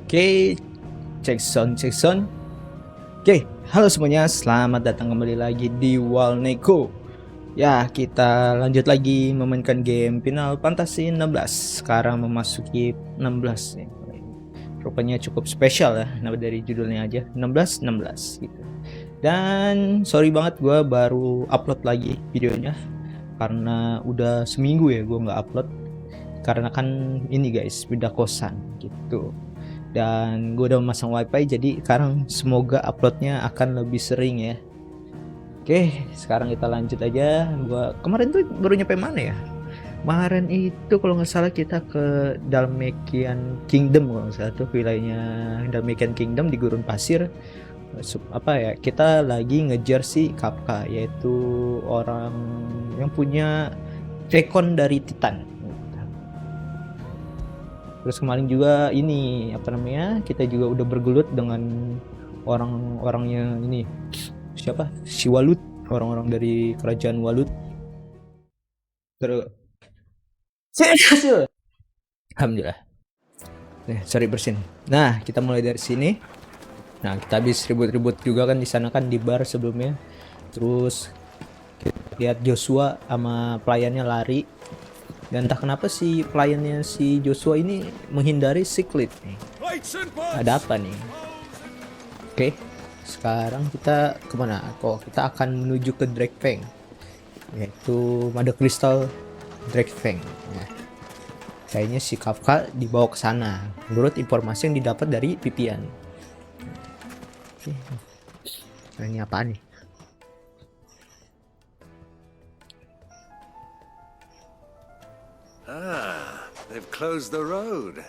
Oke, cek sound. Oke, halo semuanya, selamat datang kembali lagi di Walneko. Ya, kita lanjut lagi memainkan game Final Fantasy 16. Sekarang memasuki 16 nih. Rupanya cukup spesial ya, nama dari judulnya aja 16 gitu. Dan sorry banget gue baru upload lagi videonya karena udah seminggu ya gue nggak upload. Karena kan ini guys, pindah kosan gitu. Dan gue udah memasang wifi, jadi sekarang semoga uploadnya akan lebih sering ya. Oke, sekarang kita lanjut aja. Gua kemarin tuh baru nyampe mana ya? Kemarin itu kalau nggak salah kita ke Dalmatian Kingdom, kalau nggak salah tuh wilayahnya Dalmatian Kingdom di gurun pasir. Apa ya, kita lagi ngejar si Kapka, yaitu orang yang punya rekon dari Titan. Terus kemarin juga ini apa namanya, kita juga udah bergelut dengan orang-orangnya ini, siapa, si Walut, orang-orang dari kerajaan Walut. Terus alhamdulillah. Sorry bersin. Nah, kita mulai dari sini. Nah, kita habis ribut-ribut juga kan di sana kan, di bar sebelumnya. Terus kita lihat Joshua sama pelayannya lari. Dan entah kenapa si pelayannya si Joshua ini menghindari si Clive nih. Ada apa nih? Oke, sekarang kita kemana? Kita akan menuju ke Drakefang, yaitu Mother Crystal Drakefang. Nah, kayaknya si Kafka dibawa ke sana menurut informasi yang didapat dari Pipian. Oke. Nah, ini apa nih? They've closed the road,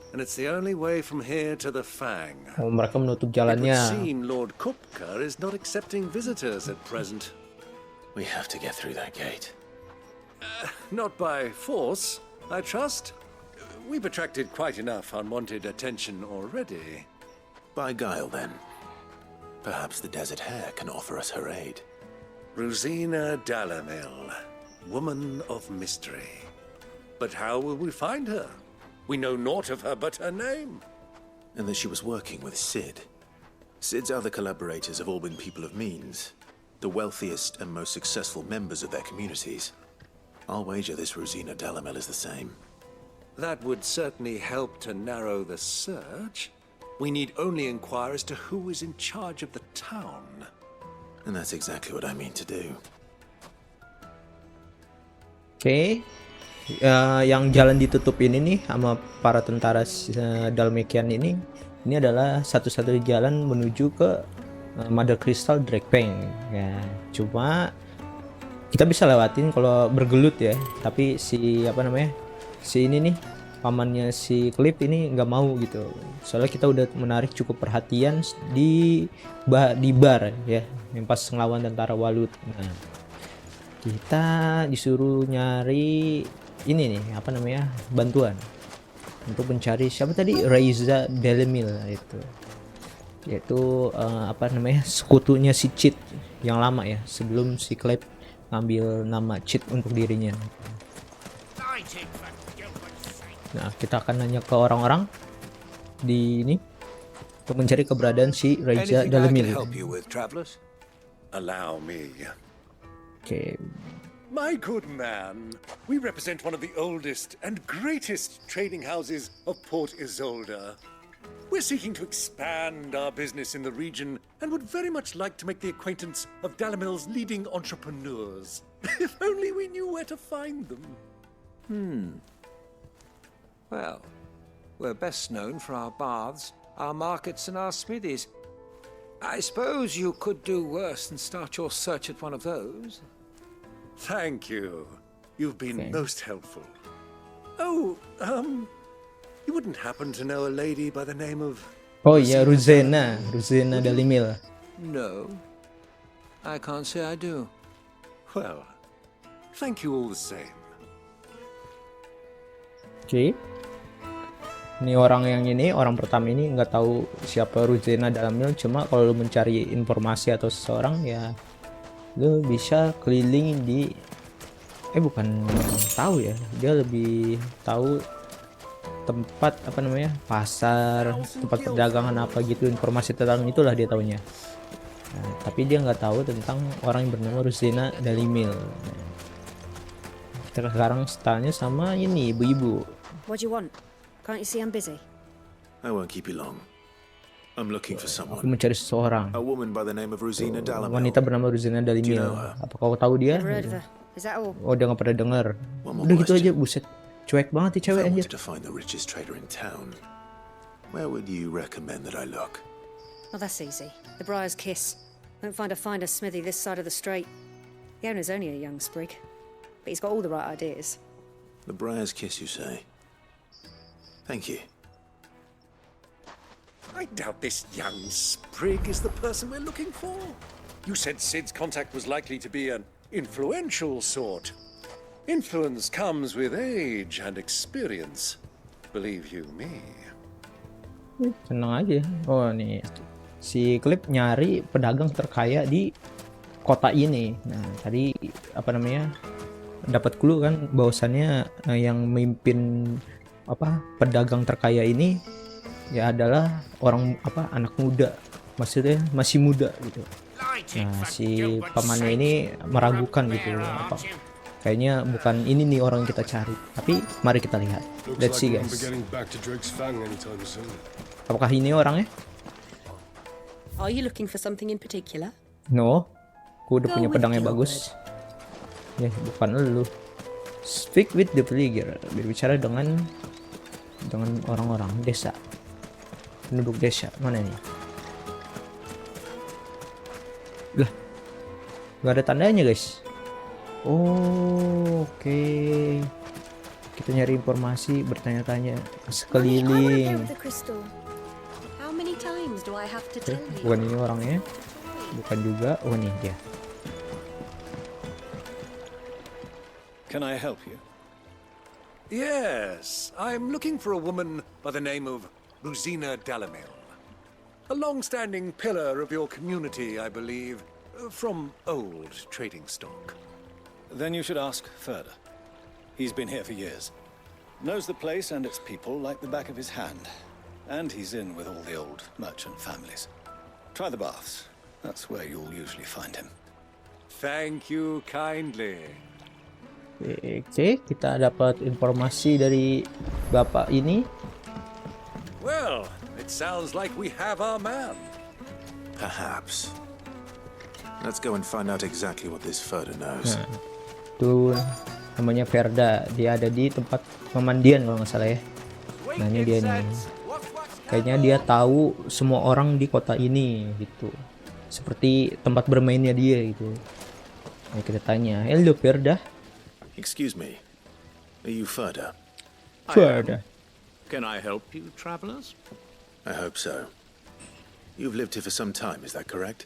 and it's the only way from here to the Fang. Oh, mereka menutup It jalannya. would seem Lord Kupka is not accepting visitors at present. We have to get through that gate. Not by force, I trust. We've attracted quite enough unwanted attention already. By guile, then. Perhaps the Desert Hare can offer us her aid. Rosina Dalamil, woman of mystery. But how will we find her? We know naught of her but her name. And that she was working with Sid. Sid's other collaborators have all been people of means, the wealthiest and most successful members of their communities. I'll wager this Rosina Dalamel is the same. That would certainly help to narrow the search. We need only inquire as to who is in charge of the town. And that's exactly what I mean to do. Oke. Yang jalan ditutup ini nih sama para tentara Dalmatian ini adalah satu-satunya jalan menuju ke Mother Crystal Drakefang ya. Cuma kita bisa lewatin kalau bergelut ya, tapi si apa namanya, si ini nih pamannya si Clive ini nggak mau gitu, soalnya kita udah menarik cukup perhatian di bar ya, yang pas ngelawan tentara Walut. Nah, kita disuruh nyari ini nih apa namanya, bantuan untuk mencari siapa tadi, Raiza Delemil itu, yaitu apa namanya, sekutunya si Cheat yang lama ya, sebelum si Clive ngambil nama Cheat untuk dirinya. Nah, kita akan nanya ke orang-orang di ini untuk mencari keberadaan si Raiza Delemil. Allow me. Oke. My good man, we represent one of the oldest and greatest trading houses of Port Isolde. We're seeking to expand our business in the region and would very much like to make the acquaintance of Dalamil's leading entrepreneurs. If only we knew where to find them. Well, we're best known for our baths, our markets, and our smithies. I suppose you could do worse than start your search at one of those. Thank you. You've been most helpful. Oh, you wouldn't happen to know a lady by the name of... Oh iya, Rosina Dalimil. No, I can't say I do. Well, thank you all the same. Oke. Ini orang yang ini, orang pertama ini nggak tahu siapa Rosina Dalimil, cuma kalau lu mencari informasi atau seseorang ya lu bisa keliling di bukan tahu ya, dia lebih tahu tempat apa namanya, pasar, tempat perdagangan apa gitu, informasi tentang itulah dia taunya. Nah, tapi dia nggak tahu tentang orang yang bernama Rosina Dalimil. Nah, sekarang tanya sama ini ibu-ibu. What do you want? Can't you see I'm busy? I won't keep you long. I'm looking for Aku someone. mencari seseorang, A woman by the name of Rosina Dalamil. wanita bernama Rosina Dalimil. know her? Apa kau tahu dia? Never heard of her. Is that all? Oh, dia nggak pernah dengar. One more Udah gitu aja, question. buset. Cuek banget nih If cewek I anjir. wanted to find the richest trader in town, where would you recommend that I look? Oh, that's easy. The Briar's Kiss. Won't find a finer smithy this side of the strait. The owner's only a young sprig, but he's got all the right ideas. The Briar's Kiss, you say? Thank you. I doubt this young sprig is the person we're looking for. You said Sid's contact was likely to be an influential sort. Influence comes with age and experience. Believe you me. Seneng aja. Oh nih, si Clive nyari pedagang terkaya di kota ini. Nah tadi apa namanya, dapat clue kan bahwasannya yang memimpin apa pedagang terkaya ini ya adalah orang apa, anak muda, maksudnya masih muda gitu. Nah si pamannya ini meragukan gitu apa, kayaknya bukan ini nih orang yang kita cari. Tapi mari kita lihat. Let's see guys. Apakah ini orangnya? Are you looking for something in particular? No, aku udah Go punya with pedangnya Gilbert. bagus. Ya, bukan lu. Speak with the villager. Berbicara dengan orang-orang desa. Penduduk desa. Mana nih? Lah. Gak ada tandanya, guys. Oh, oke. Kita nyari informasi, bertanya-tanya ke sekeliling. The crystal. How many times do I have to tell you? Bukan ini orangnya. Bukan juga. Oh, nih dia. Can I help you? Yes, I'm looking for a woman by the name of Rosina Dalamil. A long-standing pillar of your community, I believe, from old trading stock. Then you should ask further. He's been here for years. Knows the place and its people like the back of his hand. And he's in with all the old merchant families. Try the baths. That's where you'll usually find him. Thank you kindly. Oke, kita dapat informasi dari bapak ini. Well, it sounds like we have our man. Perhaps. Let's go and find out exactly what this Ferda knows. Nah, tuh namanya Verda. Dia ada di tempat pemandian kalau nggak salah ya. Nah ini dia nih. Kayaknya dia tahu semua orang di kota ini gitu. Seperti tempat bermainnya dia gitu. Nah, kita tanya, hello Verda. Excuse me. Are you Ferda? Verda. Can I help you, travelers? I hope so. You've lived here for some time, is that correct?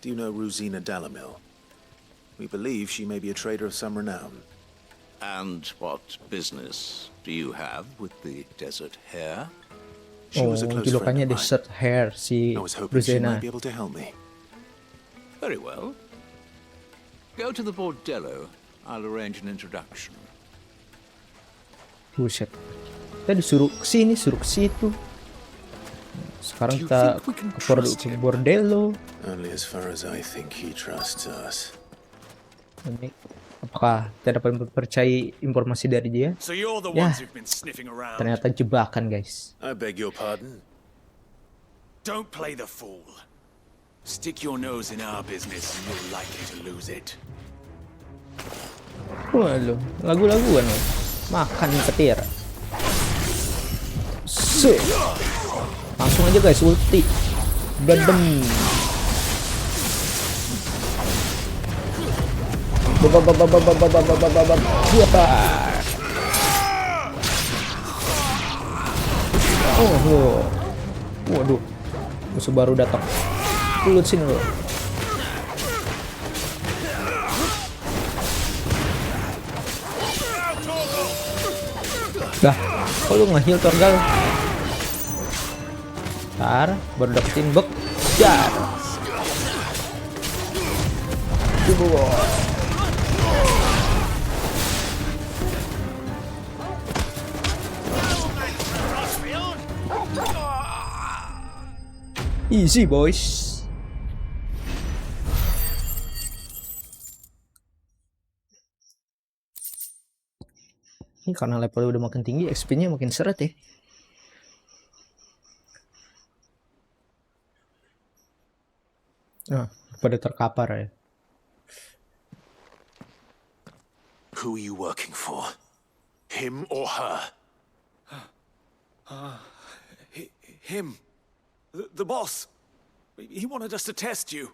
Do you know Rosina Dalamil? We believe she may be a trader of some renown. And what business do you have with the desert hare? She Oh, was a close friend julukannya of mine. Desert Hair si I was hoping she Rosina. might be able to help me. Very well. Go to the bordello. I'll arrange an introduction. Buset. Kita disuruh kesini, suruh ke situ. Sekarang kita ke bordello. Only as far as I think he trusts us. Ini apakah kita dapat mempercayai informasi dari dia? So you're the Yeah. ones who've been sniffing around. Ternyata jebakan, guys. I beg your pardon? Don't play the fool. Stick your nose in our business and you're likely to lose it. Waduh, lagu-laguan loh. Makan petir. Langsung aja guys, ulti. Dendam. Oh, waduh, musuh baru datang. Ulut sini loh. Dah, kok lu nge-heal Torgal? Ntar, baru dapetin bek. Jar. Easy boys. Ini karena levelnya udah makin tinggi, XP-nya makin seret ya. Nah, pada terkapar ya. Who are you working for? Him or her? Him. The boss. He wanted us to test you.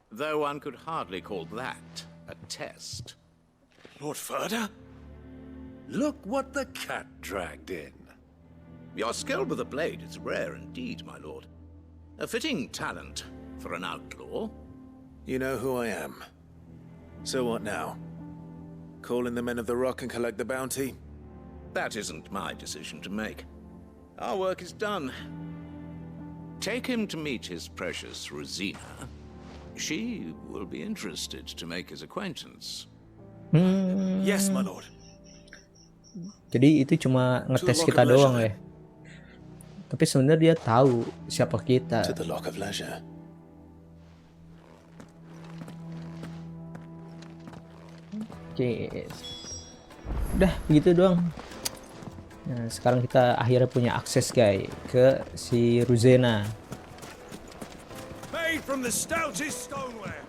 Though one could hardly call that a test. Lord Ferda? Look what the cat dragged in. Your skill with the blade is rare indeed, my lord. A fitting talent for an outlaw. You know who I am. So what now? Call in the men of the rock and collect the bounty? That isn't my decision to make. Our work is done. Take him to meet his precious Rosina. She will be interested to make his acquaintance. Yes, my lord. Jadi itu cuma ngetes kita doang ya. Tapi sebenarnya dia tahu siapa kita. To the Lock of Leisure. Oke. Udah begitu doang. Nah, sekarang kita akhirnya punya akses guys ke si Rosina. Made from the stoutest stoneware.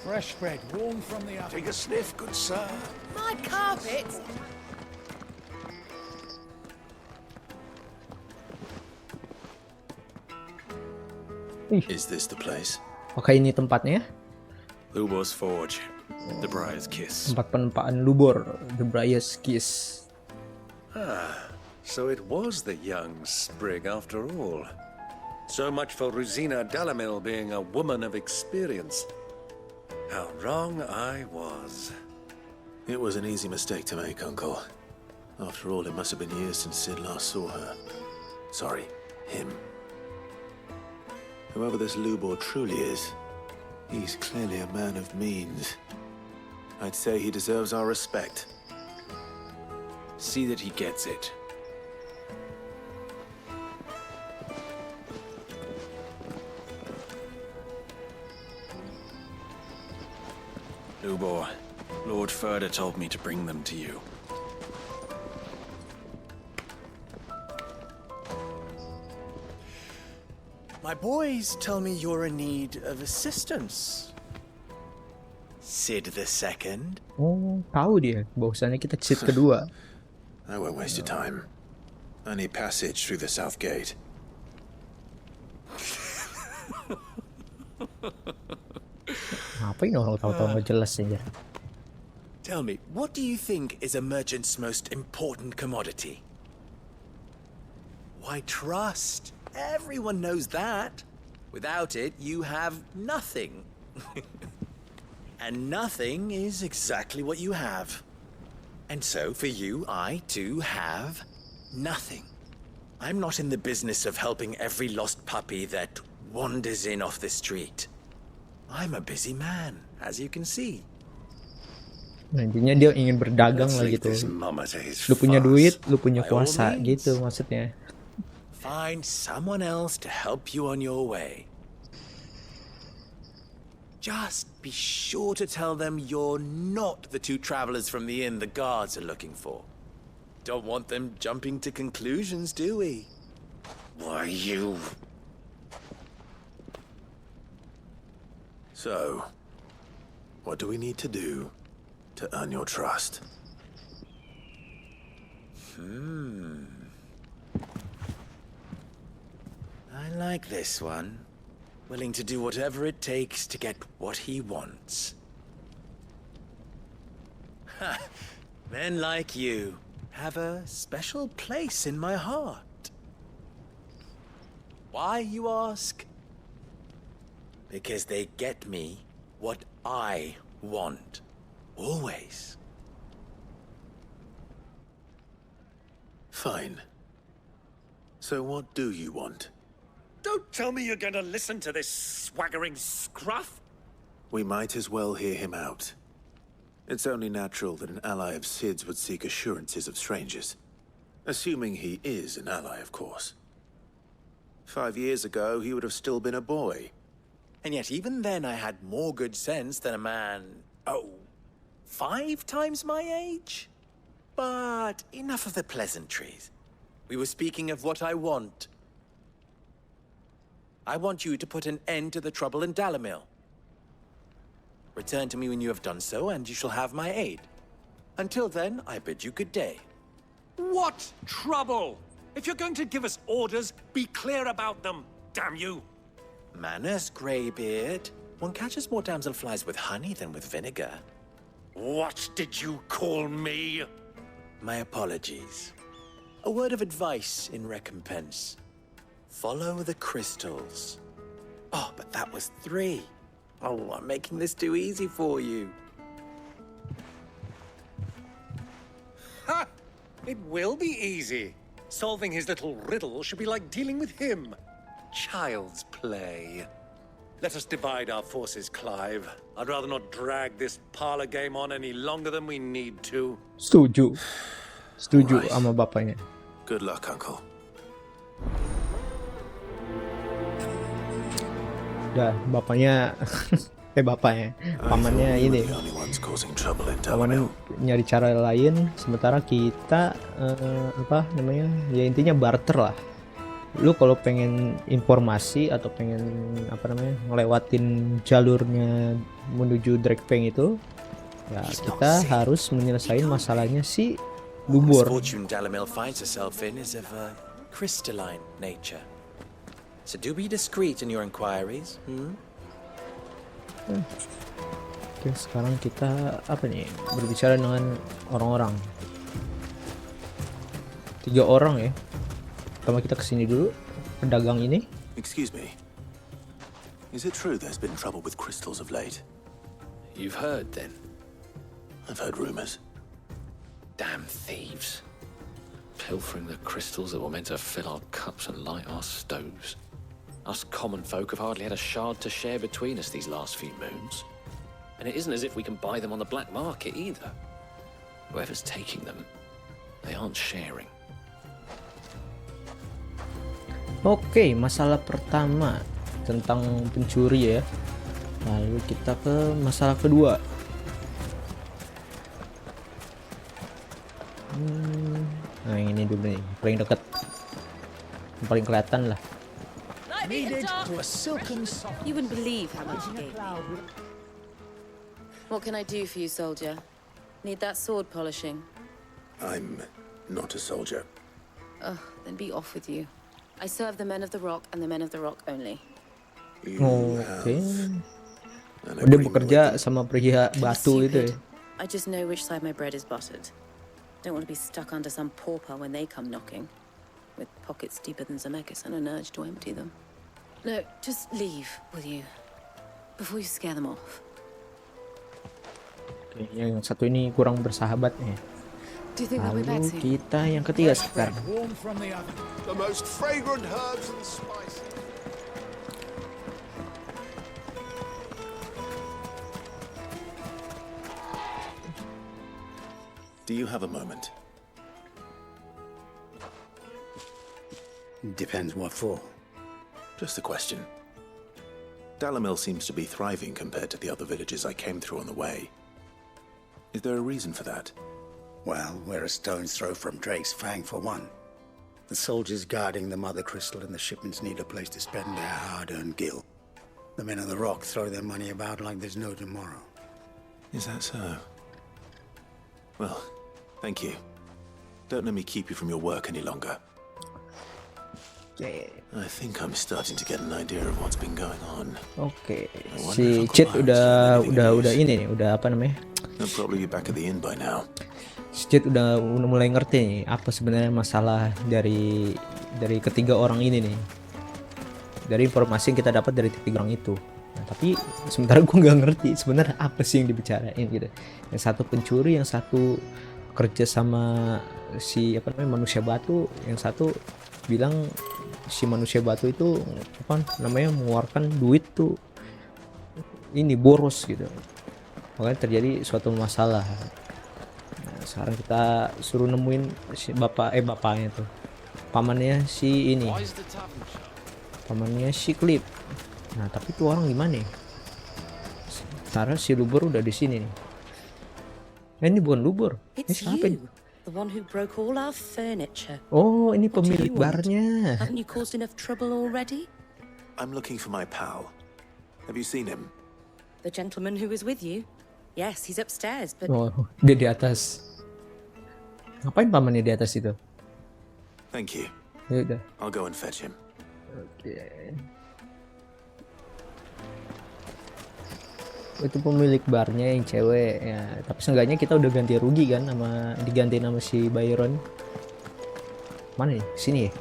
Fresh bread, warm from the oven. Take a sniff, good sir. My carpet! Is this the place? Apakah ini tempatnya? Lubor's Forge. The Briar's Kiss. Tempat penempaan Lubor, the Briar's Kiss. So it was the young sprig after all. So much for Rosina Dalamil being a woman of experience. How wrong I was. It was an easy mistake to make, Uncle. After all, it must have been years since Sid last saw her. Sorry, him. Whoever this Lubor truly is, he's clearly a man of means. I'd say he deserves our respect. See that he gets it. Lubor, Lord Ferda told me to bring them to you. My boys tell me you're in need of assistance. Sid the Second? Oh, tahu dia. Bahwasannya kita cheat kedua. I won't waste your time. I need passage through the south gate. Ngapain orang tahu-tahu nggak jelas aja. Tell me, what do you think is a merchant's most important commodity? Why, trust. Everyone knows that. Without it, you have nothing. And nothing is exactly what you have. And so, for you, I, too, have nothing. I'm not in the business of helping every lost puppy that wanders in off the street. I'm a busy man, as you can see. Nah, intinya dia ingin berdagang lah gitu. Lu punya duit, lu punya kuasa gitu maksudnya. Find someone else to help you on your way. Just be sure to tell them you're not the two travelers from the inn the guards are looking for. Don't want them jumping to conclusions, do we? Why, you... So, what do we need to do to earn your trust? I like this one. Willing to do whatever it takes to get what he wants. Ha! Men like you have a special place in my heart. Why, you ask? Because they get me what I want. Always. Fine. So what do you want? Don't tell me you're going to listen to this swaggering scruff. We might as well hear him out. It's only natural that an ally of Sid's would seek assurances of strangers. Assuming he is an ally, of course. 5 years ago, he would have still been a boy. And yet even then I had more good sense than a man, 5 times my age? But enough of the pleasantries. We were speaking of what I want. I want you to put an end to the trouble in Dalamil. Return to me when you have done so, and you shall have my aid. Until then, I bid you good day. What trouble? If you're going to give us orders, be clear about them, damn you! Manners, Greybeard. One catches more damselflies with honey than with vinegar. What did you call me? My apologies. A word of advice in recompense. Follow the crystals. Oh, but that was 3. Oh, I'm making this too easy for you. Ha! It will be easy. Solving his little riddle should be like dealing with him. Child's play. Let us divide our forces, Clive. I'd rather not drag this parlor game on any longer than we need to. Setuju Alright. sama bapaknya. Good luck, Uncle. Udah bapaknya pamannya You were ini the only ones causing trouble in pamannya Dalamil. nyari cara lain, sementara kita apa namanya, ya intinya barter lah. Lu kalau pengen informasi atau pengen apa namanya ngelewatin jalurnya menuju Drakefang itu, ya kita harus menyelesaikan masalahnya si The Lubor. misfortune Dalamil finds herself in is of a crystalline nature. So do be discreet in your inquiries. Oke, sekarang kita apa nih, berbicara dengan orang-orang. 3 orang ya. Pertama kita kesini dulu, pedagang ini. Excuse me. Is it true there's been trouble with crystals of late? You've heard, then? I've heard rumors. Damn thieves. Pilfering the crystals that were meant to fill our cups and light our stoves. Us common folk have hardly had a shard to share between us these last few moons. And it isn't as if we can buy them on the black market either. Whoever's taking them, they aren't sharing. Oke, masalah pertama tentang pencuri ya. Lalu kita ke masalah kedua. Nah, yang ini dulu nih, paling dekat, yang paling kelihatan lah. You wouldn't believe how much you gave me. What can I do for you, soldier? Need that sword polishing? I'm not a soldier. Oh, then be off with you. I serve the men of the rock and the men of the rock only. You Oke. an Dia agreement bekerja with them? sama pria batu itu ya. I just know which side my bread is buttered. Don't want to be stuck under some pauper when they come knocking, with pockets deeper than Zemeckis and an urge to empty them. No, just leave, will you? Before you scare them off. Oke, yang satu ini kurang bersahabat nih. Do you think they'll be back Lalu soon? kita yang ketiga sekarang. Warm from the oven. The most fragrant herbs and spices. Do you have a moment? Depends what for. Just a question. Dalamil seems to be thriving compared to the other villages I came through on the way. Is there a reason for that? Well, we're a stone's throw from Drake's Fang for one. The soldiers guarding the mother crystal and the shipments need a place to spend their hard-earned gil. The men of the rock throw their money about like there's no tomorrow. Is that so? Well, thank you. Don't let me keep you from your work any longer. I think I'm starting to get an idea of what's been going on. Oke, si Cid udah ini nih, udah apa namanya? They'll probably be back at the inn by now. Si Cid udah mulai ngerti nih apa sebenarnya masalah dari ketiga orang ini nih. Dari informasi yang kita dapat dari ketiga orang itu. Nah, tapi sementara gue nggak ngerti sebenarnya apa sih yang dibicarain gitu. Yang satu pencuri, yang satu kerja sama si apa namanya manusia batu, yang satu bilang si manusia batu itu apa namanya mengeluarkan duit tuh ini boros gitu, makanya terjadi suatu masalah. Nah, sekarang kita suruh nemuin si bapaknya tuh, pamannya si ini Pamannya si Clive. Nah, tapi tuh orang gimana ya? Sementara si Lubur udah di sini nih. Ini bukan Lubur. Ini It's siapa ini? you, the one who broke all our furniture. Oh, ini What do pemilik you want? barnya. Haven't you caused enough trouble already? I'm looking for my pal. Have you seen him? The gentleman who was with you? Yes, he's upstairs, but Oh, dia di atas. Ngapain pamannya di atas itu? Thank you. Ya udah. I'll go and fetch him. Oke. Itu pemilik barnya yang cewek ya, tapi seenggaknya kita udah ganti rugi kan sama diganti nama si Byron. Mana nih? Sini ya.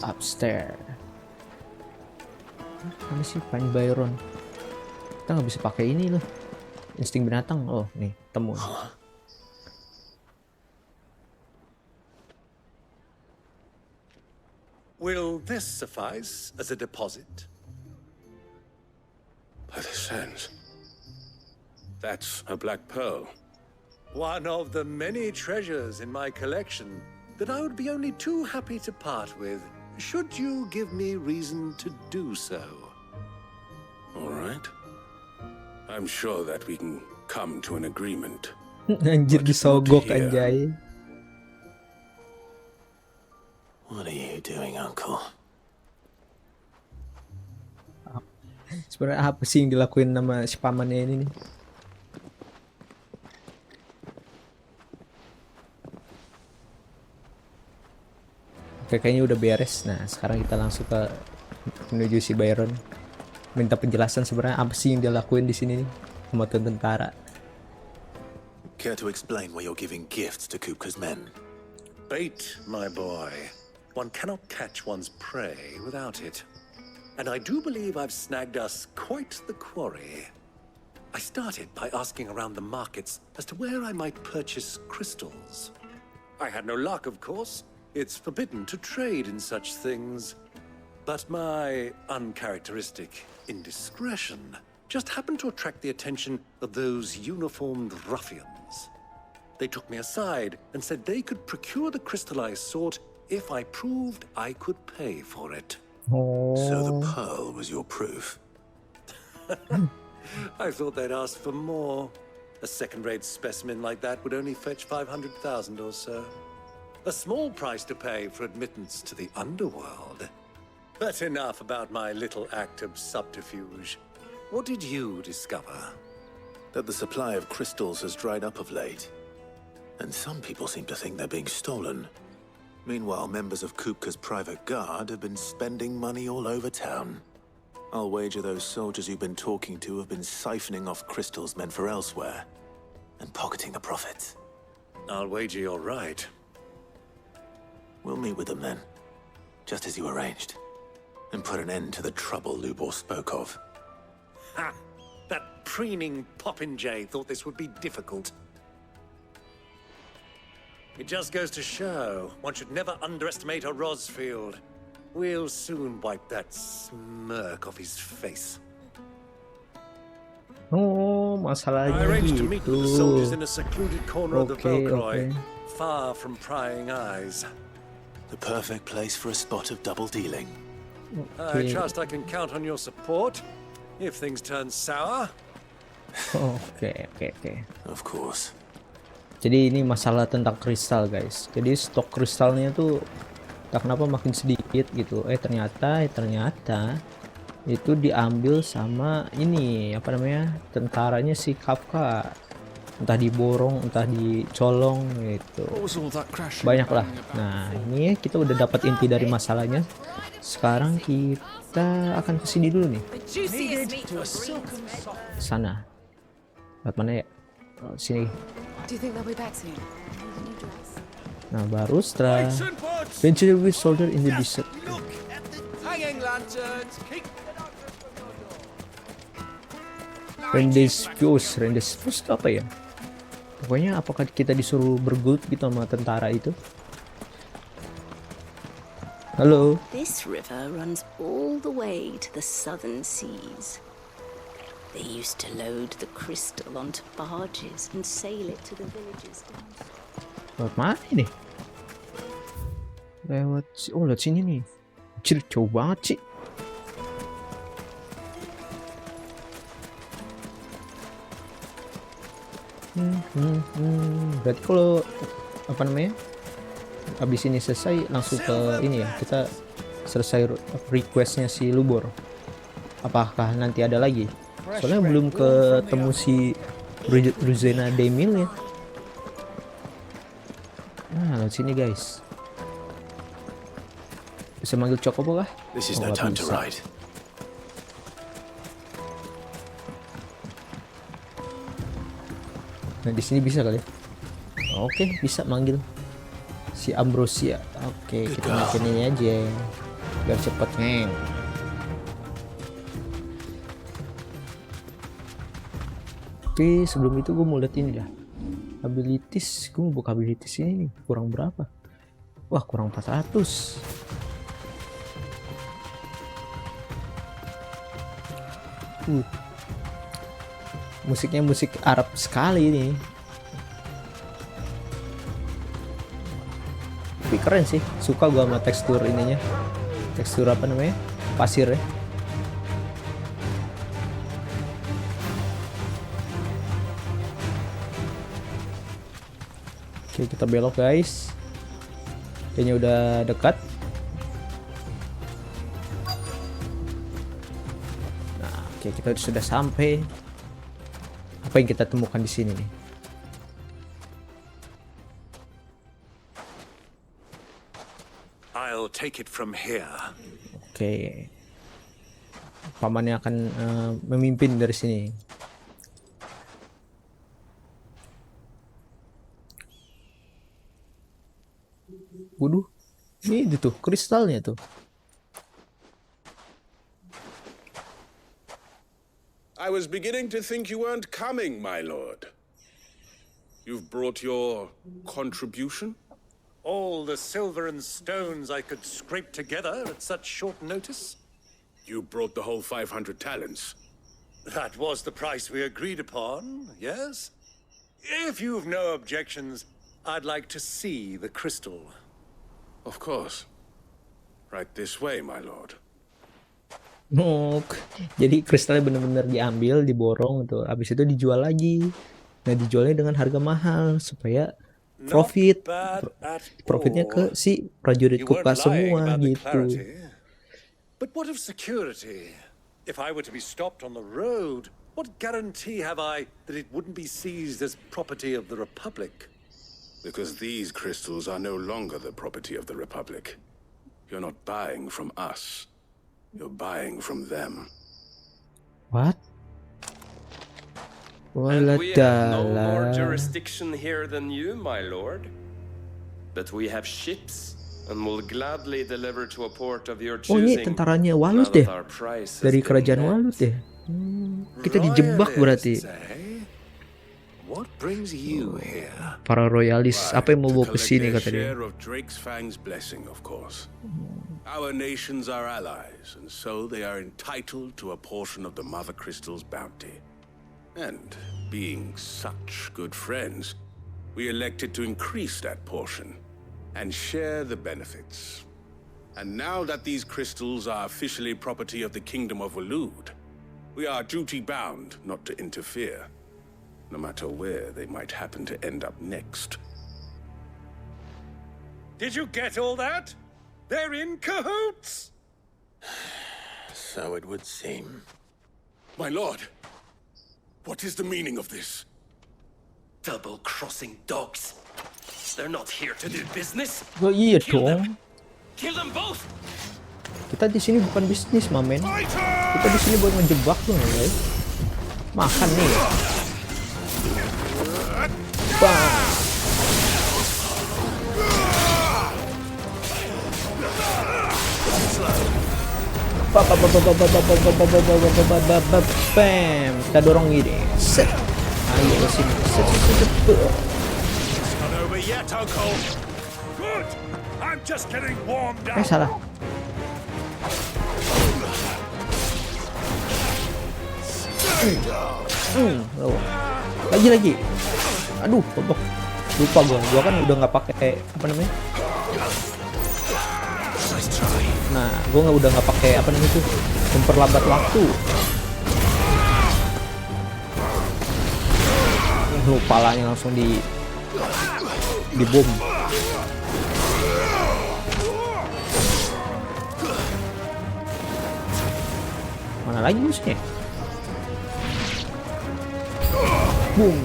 Upstairs. Mana sih Pan Byron? Kita nggak bisa pakai ini loh. Insting binatang. Oh, nih, temu. Will this suffice as a deposit? By the sands. That's a black pearl. One of the many treasures in my collection that I would be only too happy to part with, should you give me reason to do so. All right. I'm sure that we can come to an agreement. Anjir disogok anjay. What are you doing, Uncle? Sebenarnya apa sih yang dilakuin sama si pamannya ini nih? Oke, kayaknya udah beres. Nah, sekarang kita langsung ke menuju si Byron. Minta penjelasan sebenarnya apa sih yang dia lakuin di sini nih sama tentara. Care to explain why you're giving gifts to Kupka's men? Bait, my boy. One cannot catch one's prey without it. And I do believe I've snagged us quite the quarry. I started by asking around the markets as to where I might purchase crystals. I had no luck, of course. It's forbidden to trade in such things. But my uncharacteristic indiscretion just happened to attract the attention of those uniformed ruffians. They took me aside and said they could procure the crystal I sought if I proved I could pay for it. So the pearl was your proof? I thought they'd ask for more. A second-rate specimen like that would only fetch 500,000 or so. A small price to pay for admittance to the underworld. But enough about my little act of subterfuge. What did you discover? That the supply of crystals has dried up of late. And some people seem to think they're being stolen. Meanwhile, members of Kupka's private guard have been spending money all over town. I'll wager those soldiers you've been talking to have been siphoning off crystals meant for elsewhere and pocketing the profits. I'll wager you're right. We'll meet with them then, just as you arranged, and put an end to the trouble Lubor spoke of. Ha! That preening popinjay thought this would be difficult. It just goes to show one should never underestimate a Rosfield. We'll soon wipe that smirk off his face. Oh, I masalahnya arranged to meet with the gitu. soldiers in a secluded corner of the Okay, Velcroy, okay. far from prying eyes. The perfect place for a spot of double dealing. I Okay. trust I can count on your support if things turn sour. Oke. Of course. Jadi ini masalah tentang kristal guys. Jadi stok kristalnya tuh tak kenapa makin sedikit gitu. Ternyata itu diambil sama ini apa namanya tentaranya si Kafka. Entah diborong, entah dicolong gitu. Banyak lah. Nah ini kita udah dapat inti dari masalahnya. Sekarang kita akan kesini dulu nih. Sana. Lewat mana ya? Oh, sini. Nah baru setelah venture with soldier in the desert. Hanging lanterns. Rendezvous itu apa ya? Pokoknya apakah kita disuruh bergulut gitu sama tentara itu? Halo. This river runs all the way to the southern seas. They used to load the crystal onto barges and sail it to the villages down. Lewat mana ini? Lewat sini nih. Anjir, jauh banget sih. Berarti kalau apa namanya, habis ini selesai langsung ke ini ya, kita selesai requestnya si Lubor. Apakah nanti ada lagi? Soalnya belum ketemu si Ruzena Demil ya. Nah, lewat sini guys. Bisa manggil Chocobo kah? This is no time to ride. Nah, di sini bisa kali. Oke, bisa manggil si Ambrosia. Oke, kita makin ini aja biar cepet ngeng. Tapi sebelum itu gue mau lihat ini dah. Abilities, gue mau buka abilities ini kurang berapa? Wah, kurang 400. Musiknya musik Arab sekali ini. Tapi keren sih, suka gua sama tekstur ininya. Tekstur apa namanya? Pasir ya. Oke, kita belok guys. Kayaknya udah dekat. Nah, oke, kita sudah sampai. Apa yang kita temukan di sini nih? I'll take it from here. Oke. Pamannya akan memimpin dari sini. Waduh. Ini tuh kristalnya tuh. I was beginning to think you weren't coming, my lord. You've brought your contribution? All the silver and stones I could scrape together at such short notice. You brought the whole 500 talents. That was the price we agreed upon, yes? If you've no objections, I'd like to see the crystal. Of course. Right this way, my lord. Jadi kristalnya benar-benar diambil, diborong tuh. Habis itu dijual lagi. Nah, dijualnya dengan harga mahal supaya profitnya ke si prajurit kupa semua gitu. But what of security? If I were to be stopped on the road, what guarantee have I that it wouldn't be seized as property of the Republic? Because these crystals are no longer the property of the Republic. You're not buying from us. You're buying from them. What? And we have no more jurisdiction here than you, my lord. But we have ships and will gladly deliver to a port of your choosing. Oh, ini tentaranya Walut deh. Dari kerajaan Walut deh. Kita dijebak berarti. What brings you here? Para royalis, apa yang mau bawa ke sini kata dia? Our nations are allies, and so they are entitled to a portion of the Mother Crystal's bounty. And being such good friends, we elected to increase that portion and share the benefits. And now that these crystals are officially property of the Kingdom of Waloed, we are duty-bound not to interfere, no matter where they might happen to end up next. Did you get all that? They're in cahoots! So it would seem. My lord, what is the meaning of this? Double-crossing dogs. They're not here to do business. Oh iya dong. Kill them both. Kita di sini bukan bisnis, mamen. Kita di sini buat ngejebak loh, guys. Makan nih. Bang. Bam, kita dorong gini. Set. Ayo ke sini. Set. Salah. Lagi. Aduh, lupa gua kan udah nggak pakai apa namanya? Nah, gue udah nggak pakai apa namanya itu memperlambat waktu. Lu palanya langsung di bom. Mana lagi musuhnya? Boom.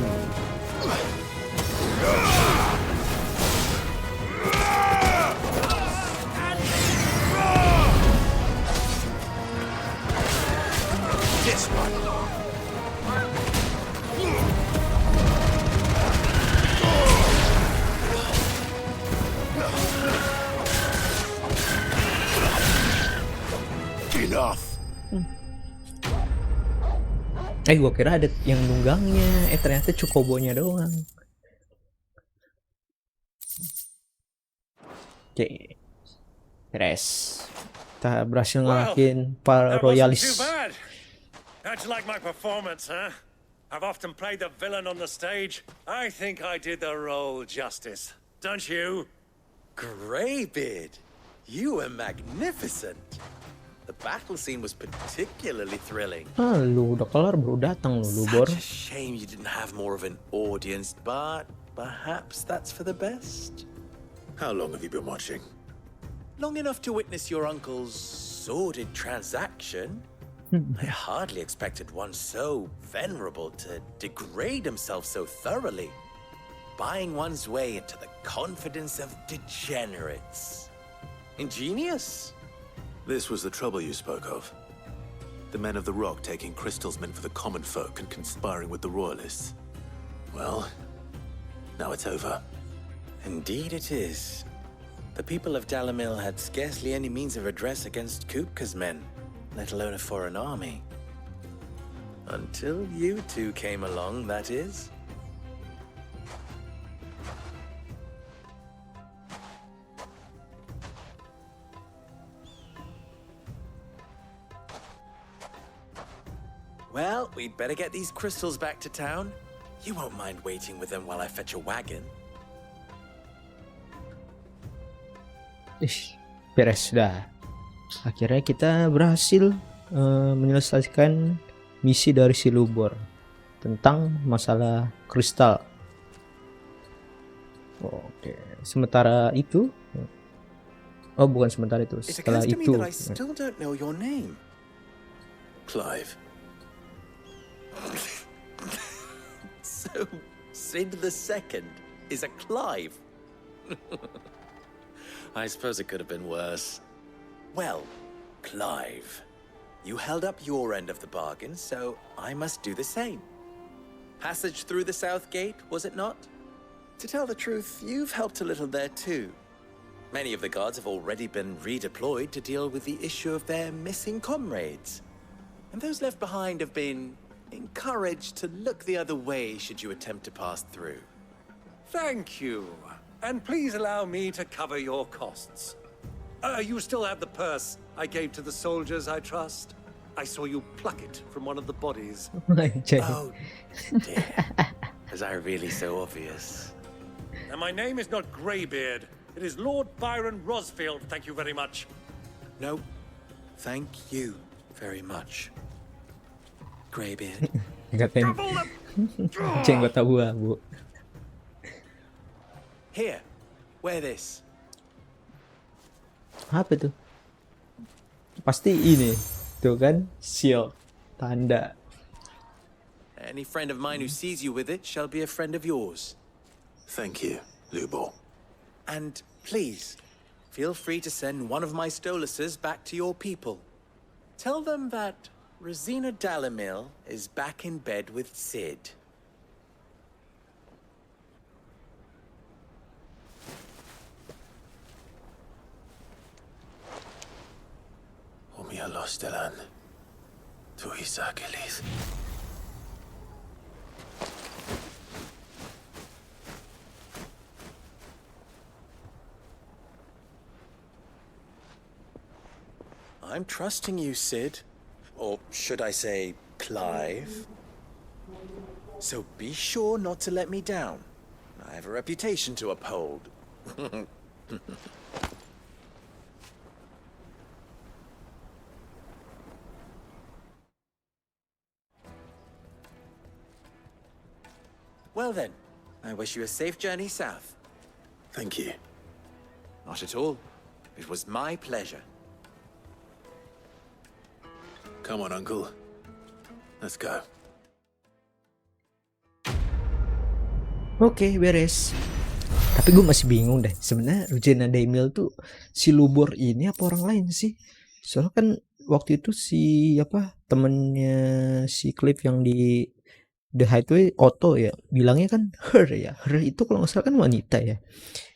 This one. Enough. Gua kira ada yang nunggangnya. Ternyata Chocobo-nya doang. Oke. Beres. Kita berhasil ngalahin para royalis. How'd you like my performance, huh? I've often played the villain on the stage. I think I did the role justice. Don't you? Greybeard, you were magnificent. The battle scene was particularly thrilling. Lu udah kelar baru datang lu, Bor. Such a shame you didn't have more of an audience, but perhaps that's for the best. How long have you been watching? Long enough to witness your uncle's sordid transaction. I hardly expected one so venerable to degrade himself so thoroughly, buying one's way into the confidence of degenerates. Ingenious. This was the trouble you spoke of. The men of the Rock taking crystals meant for the common folk and conspiring with the royalists. Well, now it's over. Indeed it is. The people of Dalamil had scarcely any means of redress against Kupka's men, let alone a foreign army. Until you two came along, that is. Well, we'd better get these crystals back to town. You won't mind waiting with them while I fetch a wagon. Beres dah. Akhirnya kita berhasil menyelesaikan misi dari si Lubor tentang masalah kristal. Oke, sementara itu, bukan sementara itu. Setelah itu, Clive. So, Sid the Second is a Clive. I suppose it could have been worse. Well, Clive, you held up your end of the bargain, so I must do the same. Passage through the South Gate, was it not? To tell the truth, you've helped a little there too. Many of the guards have already been redeployed to deal with the issue of their missing comrades. And those left behind have been encouraged to look the other way should you attempt to pass through. Thank you. And please allow me to cover your costs. You still have the purse I gave to the soldiers, I trust? I saw you pluck it from one of the bodies. Oh, dear. Was I really so obvious? And my name is not Greybeard. It is Lord Byron Rosfield, thank you very much. No, thank you very much. Greybeard. Jenggot abu-abu. Here, wear this. Apa tuh? Pasti ini, tuh kan, seal, tanda. Any friend of mine who sees you with it shall be a friend of yours. Thank you, Lubor. And please, feel free to send one of my Stoluses back to your people. Tell them that Rosina Dalamil is back in bed with Sid. Omia lostelan. Tuisa Achilles. I'm trusting you, Sid. Or should I say, Clive? So be sure not to let me down. I have a reputation to uphold. Well then, I wish you a safe journey south. Thank you. Not at all. It was my pleasure. Come on, Uncle. Let's go. Oke, beres. Tapi gue masih bingung deh. Sebenarnya Rujena Daimil tuh si Lubor ini apa orang lain sih? Soalnya kan waktu itu si temennya si Clive yang di The Hideaway, Otto ya, bilangnya kan her ya. Her itu kalau nggak salah kan wanita ya.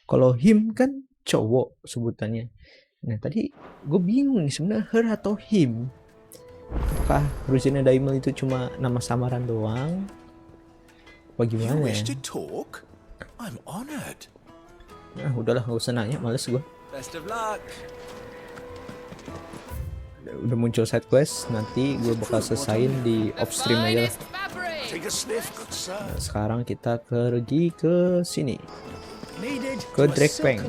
Kalau him kan cowok sebutannya. Nah tadi gue bingung nih sebenarnya her atau him. Apakah Rujena Daimil itu cuma nama samaran doang? Apa gimana ya? Talk? I'm honored. Nah udahlah gak usah nanya, males gue. Best of luck. Udah muncul side quest, nanti gue bakal selesain di off stream aja lah. Nah, sekarang kita pergi ke sini, ke Drakefang.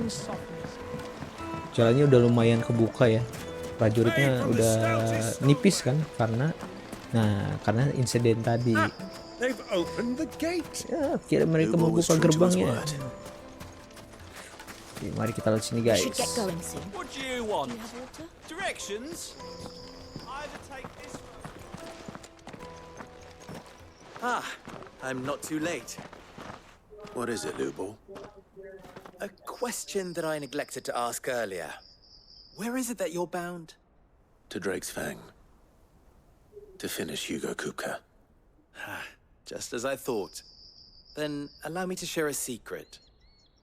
Jalannya udah lumayan kebuka ya, prajuritnya udah nipis kan karena insiden tadi. They've opened the gate. Ya, kira mereka membuka gerbangnya. Oke, mari kita lihat sini guys. What do you want? Directions? Either take this Ah, I'm not too late. What is it, Lubo? A question that I neglected to ask earlier. Where is it that you're bound? To Drake's Fang. To finish Hugo Kupka. Just as I thought. Then allow me to share a secret.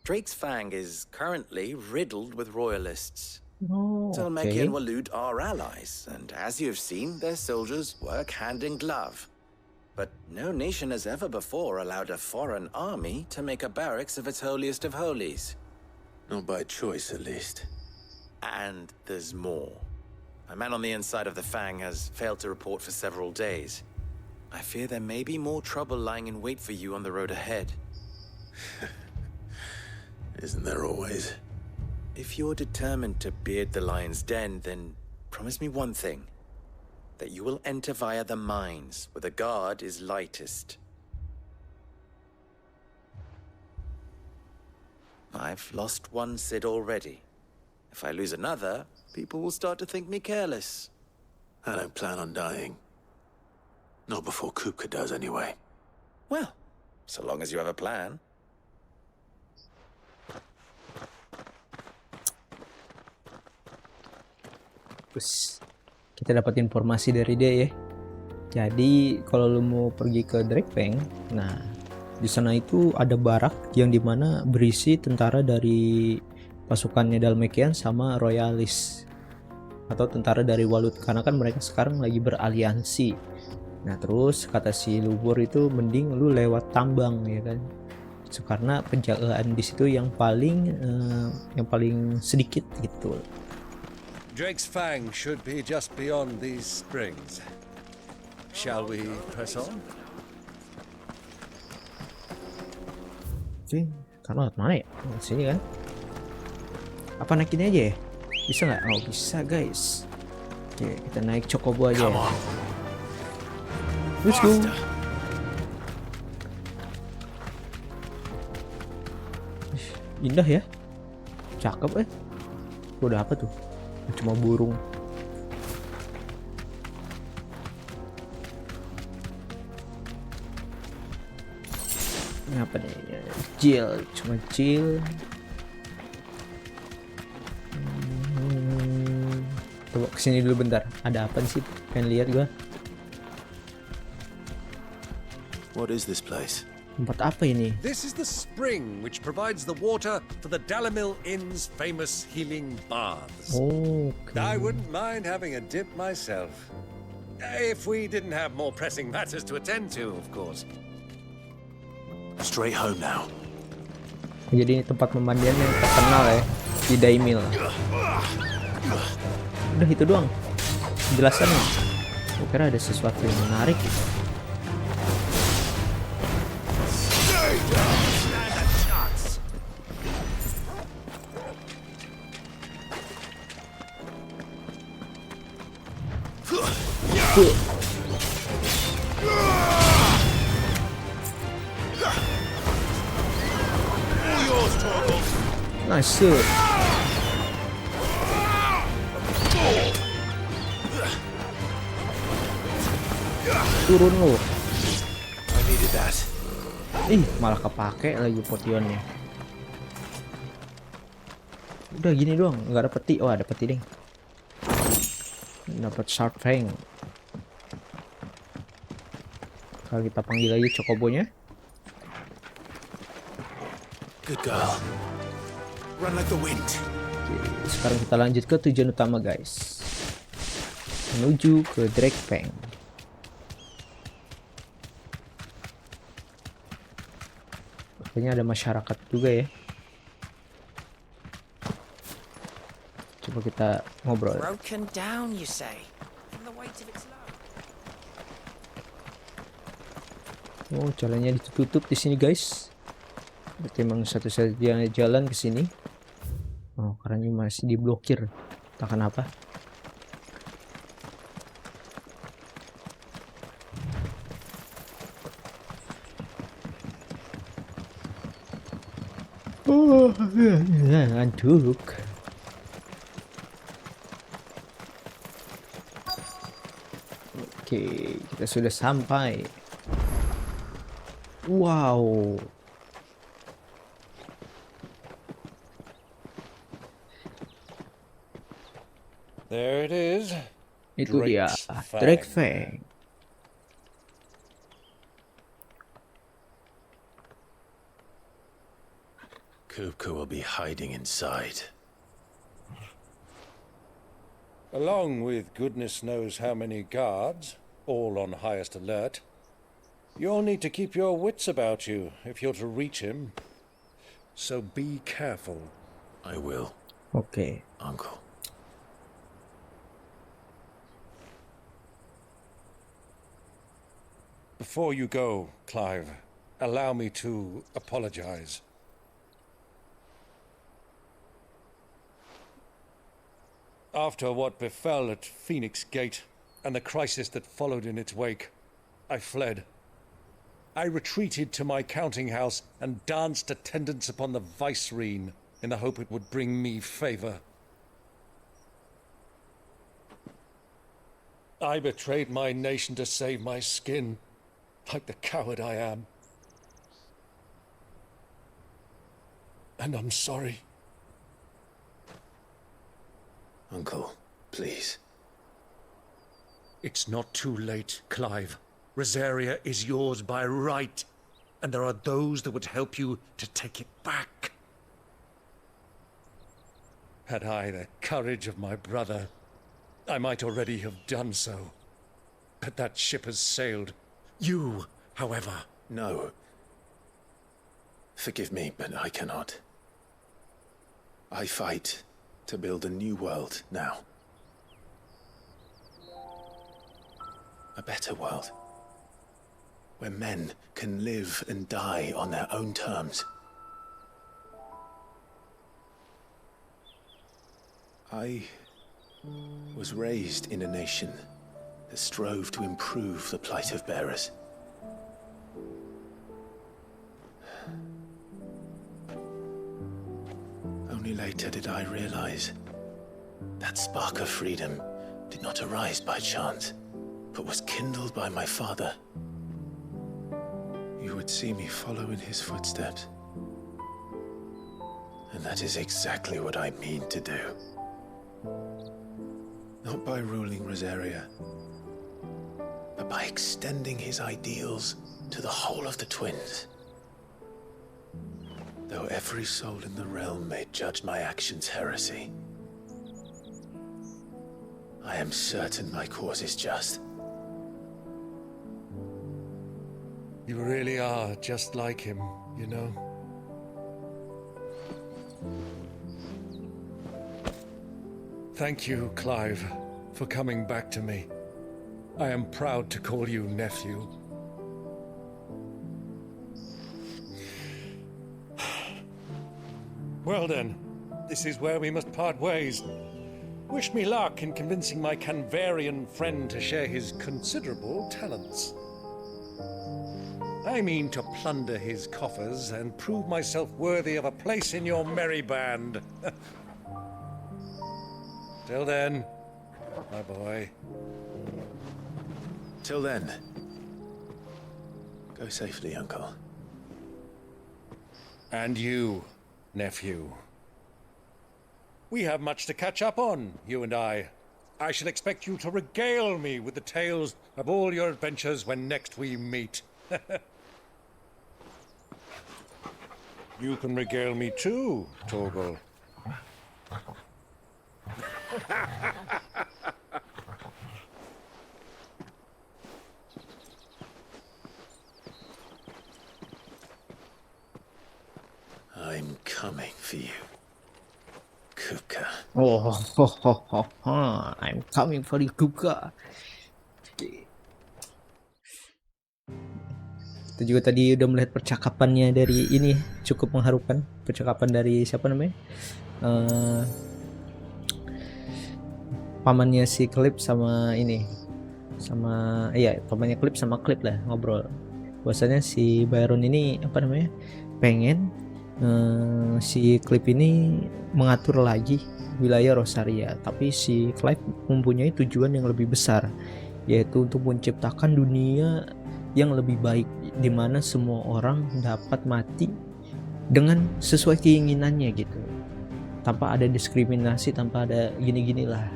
Drake's Fang is currently riddled with royalists. Tolmeki and Walud are allies, and as you have seen, their soldiers work hand in glove. But no nation has ever before allowed a foreign army to make a barracks of its holiest of holies. Not by choice, at least. And there's more. A man on the inside of the Fang has failed to report for several days. I fear there may be more trouble lying in wait for you on the road ahead. Isn't there always? If you're determined to beard the lion's den, then promise me one thing. That you will enter via the mines, where the guard is lightest. I've lost one Cid already. If I lose another, people will start to think me careless. I don't plan on dying. Not before Kupka does, anyway. Well, so long as you have a plan. Terus kita dapat informasi dari dia ya. Jadi kalau lu mau pergi ke Drakefang, nah di sana itu ada barak yang dimana berisi tentara dari pasukannya Dalmekian sama Royalis atau tentara dari Walud, karena kan mereka sekarang lagi beraliansi. Nah terus kata si Lubor itu mending lu lewat tambang ya kan, karena penjagaan di situ yang paling sedikit gitu. Drake's Fang should be just beyond these springs. Shall we press on? Oke, karena lewat mana ya? Sini kan? Apa naik ini aja ya? Bisa nggak? Oh bisa guys. Oke, kita naik Chocobo aja ya. Let's go. Indah ya, cakep udah apa tuh? Cuma burung. Ini apa nih? Chill, cuma chill. Coba kesini dulu bentar. Ada apa sih? Pengen lihat gua. What is this place? Tempat apa ini? This is the spring which provides the water for the Dalamil Inn's famous healing baths. Okay. I wouldn't mind having a dip myself. If we didn't have more pressing matters to attend to, of course. Straight home now. Jadi ini tempat pemandian yang terkenal ya di Daimil. Udah itu doang penjelasannya. Gue kira ada sesuatu yang menarik gitu. Nice. Turun lu. I needed that. Ih, malah kepake lagi potionnya. Udah gini doang, nggak ada peti. Oh, ada peti ding. Dapat sharp fang. Kalau kita panggil lagi Chocobo-nya. Good girl. Run like the wind. Oke, sekarang kita lanjut ke tujuan utama, guys. Menuju ke Drake Fang. Kayaknya ada masyarakat juga ya. Coba kita ngobrol. Broken down, you say? From the weight of its load. Oh, jalannya ditutup di sini, guys. Berarti emang satu-satunya jalan ke sini. Oh, karena ini masih diblokir. Tak kenapa. Oh, ngantuk. Oke, kita sudah sampai. Wow. There it is. Itu dia, Drake Fang. Kupka will be hiding inside. Along with goodness knows how many guards, all on highest alert, you'll need to keep your wits about you if you're to reach him. So be careful. I will. Okay. Uncle. Before you go, Clive, allow me to apologize. After what befell at Phoenix Gate and the crisis that followed in its wake, I fled. I retreated to my counting house and danced attendance upon the vicereine in the hope it would bring me favor. I betrayed my nation to save my skin, like the coward I am. And I'm sorry. Uncle, please. It's not too late, Clive. Rosaria is yours by right, and there are those that would help you to take it back. Had I the courage of my brother, I might already have done so. But that ship has sailed. You, however... No. Forgive me, but I cannot. I fight to build a new world now. A better world. Where men can live and die on their own terms. I was raised in a nation that strove to improve the plight of bearers. Only later did I realize that spark of freedom did not arise by chance, but was kindled by my father. You would see me follow in his footsteps. And that is exactly what I mean to do. Not by ruling Rosaria, but by extending his ideals to the whole of the twins. Though every soul in the realm may judge my actions heresy, I am certain my cause is just. You really are just like him, you know? Thank you, Clive, for coming back to me. I am proud to call you nephew. Well then, this is where we must part ways. Wish me luck in convincing my Canvarian friend to share his considerable talents. I mean to plunder his coffers and prove myself worthy of a place in your merry band. Till then, my boy. Till then, go safely, Uncle. And you, nephew. We have much to catch up on, you and I. I shall expect you to regale me with the tales of all your adventures when next we meet. You can regale me too, Torgal. I'm coming for you, Kuka. Oh, I'm coming for you, Kuka. Kita juga tadi udah melihat percakapannya dari ini, cukup mengharukan. Percakapan dari siapa namanya? Pamannya si Clive sama ini. Sama pamannya Clive sama Clive lah ngobrol. Bahwasanya si Byron ini apa namanya? Pengen si Clive ini mengatur lagi wilayah Rosaria, tapi si Clive mempunyai tujuan yang lebih besar, yaitu untuk menciptakan dunia yang lebih baik, di mana semua orang dapat mati dengan sesuai keinginannya gitu, tanpa ada diskriminasi, tanpa ada gini-ginilah,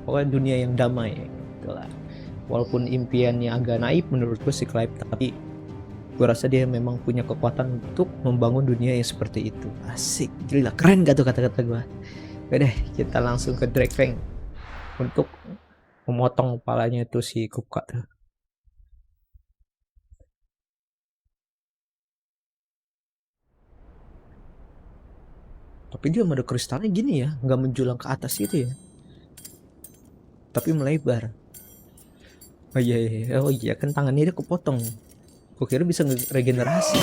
pokoknya dunia yang damai gitulah. Walaupun impiannya agak naif menurut gue si Clive, tapi gue rasa dia memang punya kekuatan untuk membangun dunia yang seperti itu. Asik, gila, keren gak tuh kata-kata gue. Oke deh, kita langsung ke Drakefang untuk memotong kepalanya itu si Kuka tuh. Tapi dia ada kristalnya gini ya, nggak menjulang ke atas gitu ya, tapi melebar. Oh iya kan tangannya dia kepotong. Gue kira bisa regenerasi.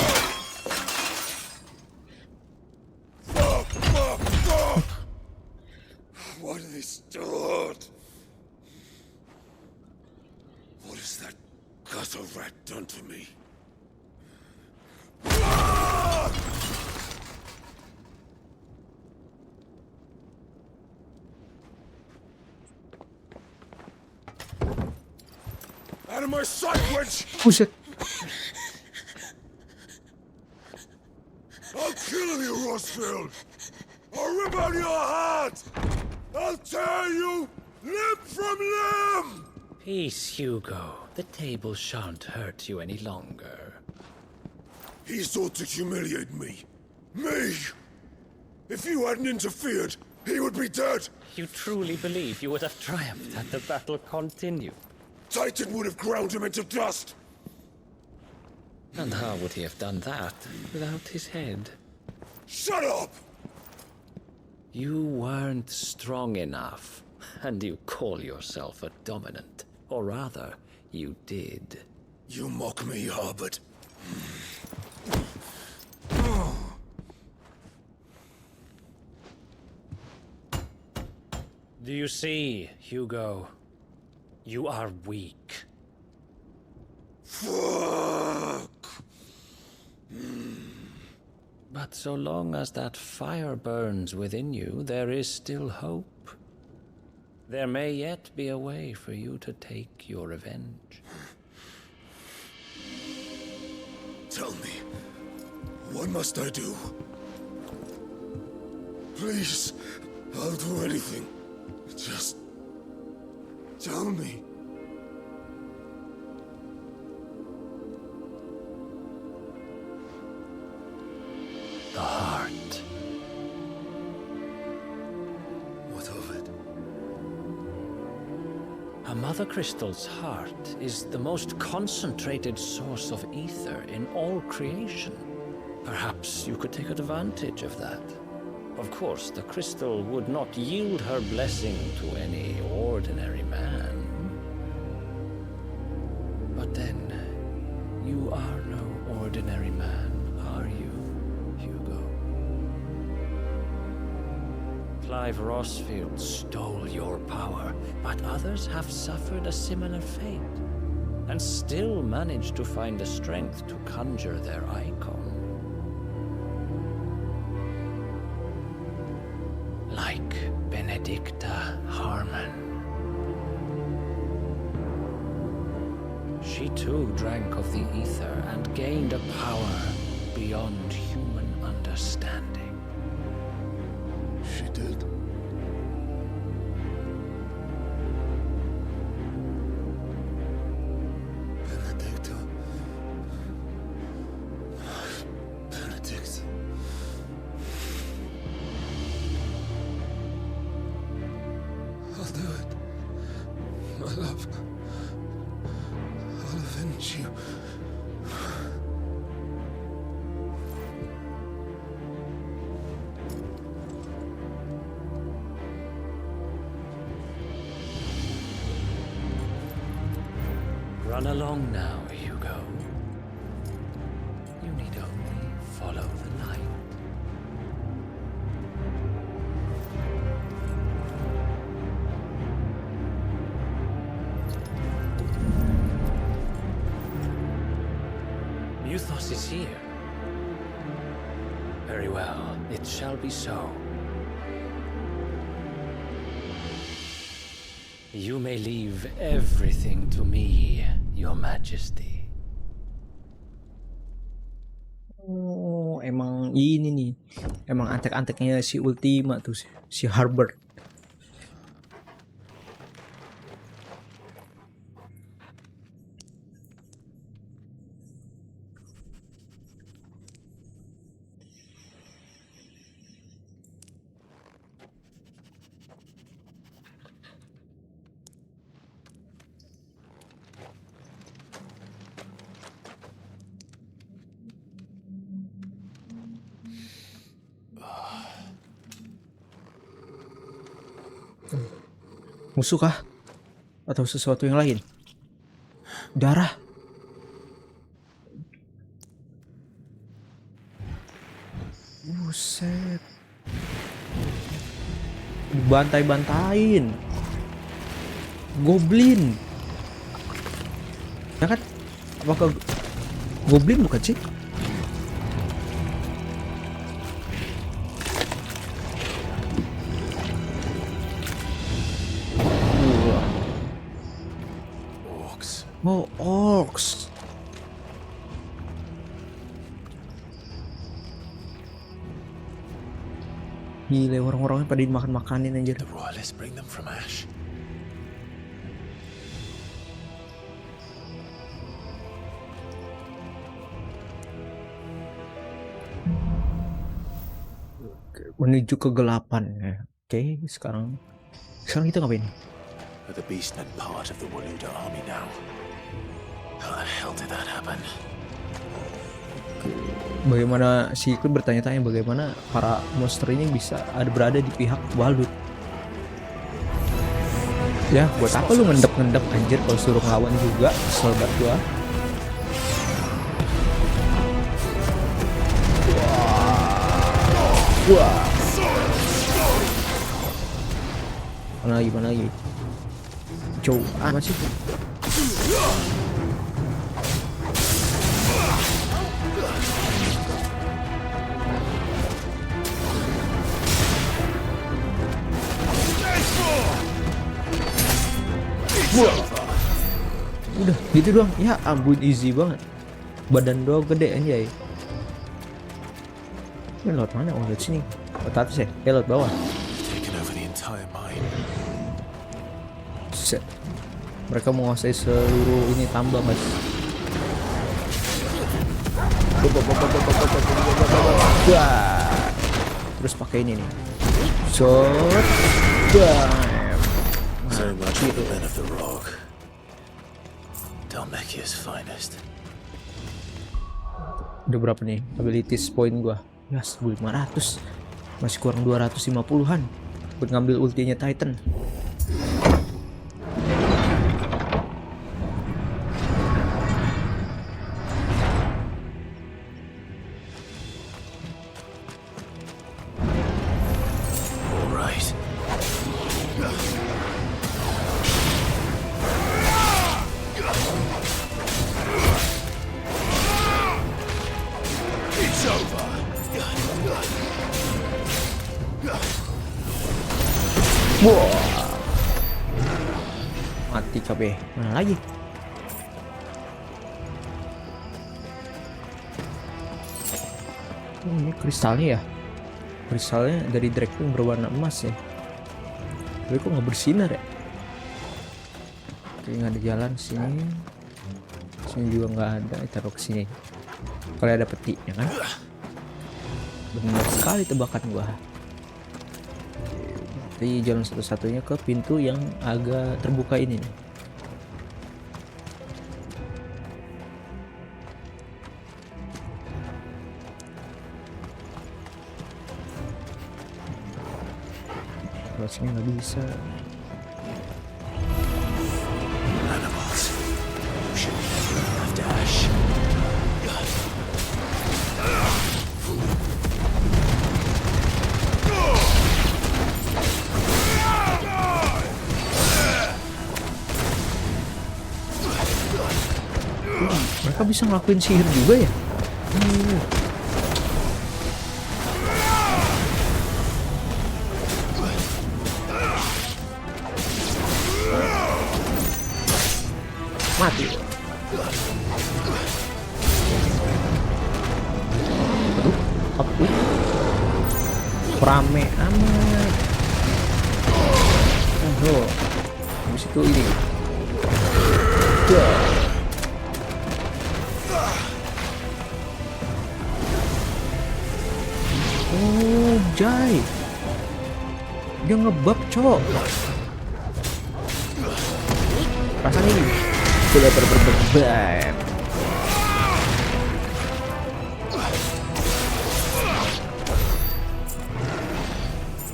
What are they stored? What has that gutter rat done to me? Out of my sight, wench! Buset. I'll kill you, Rosfield! I'll rip out your heart! I'll tear you limb from limb! Peace, Hugo. The table shan't hurt you any longer. He sought to humiliate me. Me! If you hadn't interfered, he would be dead! You truly believe you would have triumphed had the battle continued? Titan would have ground him into dust! And how would he have done that without his head? Shut up! You weren't strong enough, and you call yourself a dominant. Or rather, you did. You mock me, Harbert. Do you see, Hugo? You are weak. Fuck! But so long as that fire burns within you, there is still hope. There may yet be a way for you to take your revenge. Tell me, what must I do? Please, I'll do anything. Just tell me. The heart. What of it? A mother crystal's heart is the most concentrated source of ether in all creation. Perhaps you could take advantage of that. Of course, the crystal would not yield her blessing to any ordinary man. But then, you are no ordinary man, are you, Hugo? Clive Rosfield stole your power, but others have suffered a similar fate. and still managed to find the strength to conjure their icon. Like Benedicta Harmon. She too drank of the ether and gained a power beyond human understanding. She did. Benedicta. Benedict. I'll do it. My love. I'll avenge you. Run along now, Hugo. You need only follow the light. Muthos is here. Very well, it shall be so. You may leave everything to me, Your Majesty. Oh, emang ini nih. Emang antek-anteknya si Ultima tuh, si Harbor. Musuh kah? Atau sesuatu yang lain? Darah. Buset. Dibantai-bantain. Goblin. Ya kan? Apakah goblin bukan sih? Oh, orcs. Gila, orang-orangnya pada dimakan-makanin anjir. The royalists bring them from ash. Menuju kegelapan. Oke, sekarang kita ngapain? The beastmen part of the Waluda army now. How the hell did that happen? Bagaimana si Clive bertanya-tanya bagaimana para monster ini bisa berada di pihak Walut. Ya, buat apa lu ngendep-ngendep anjir kalau suruh ngelawan juga, kesel banget gua. Wah. Mana lagi? Jauh amat sih. Udah gitu doang. Ya ampun, easy banget. Badan doang gede anjay. Ini lewat mana? Oh, lewat sini. Lewat atas ya? Lewat bawah. Set. Mereka menguasai seluruh ini tambang, guys. Wah. Terus pakai ini nih. Shot. So much for the men of the rock. Dalmacia's finest. Udah berapa nih abilities point gua? Ya 1500. Masih kurang 250-an buat ngambil ultinya Titan. Wah. Mati kabeh. Mana lagi? Oh, ini kristalnya ya. Kristalnya dari drag itu berwarna emas ya. Tapi kok nggak bersinar ya? Oke, nggak ada jalan sini. Sini juga nggak ada. Taruh ke sini. Kalau ada petinya kan? Benar sekali tebakan gua. Jadi jalan satu-satunya ke pintu yang agak terbuka ini nih. Kalau sini nggak bisa. Animals. You should never have dash. Mereka bisa ngelakuin sihir juga ya? Mati. Aduh, apa? Rame amat. Oh, habis itu ini. Oh, Jai. Dia ngebab, cok. Rasain ini. Sudah berbahaya.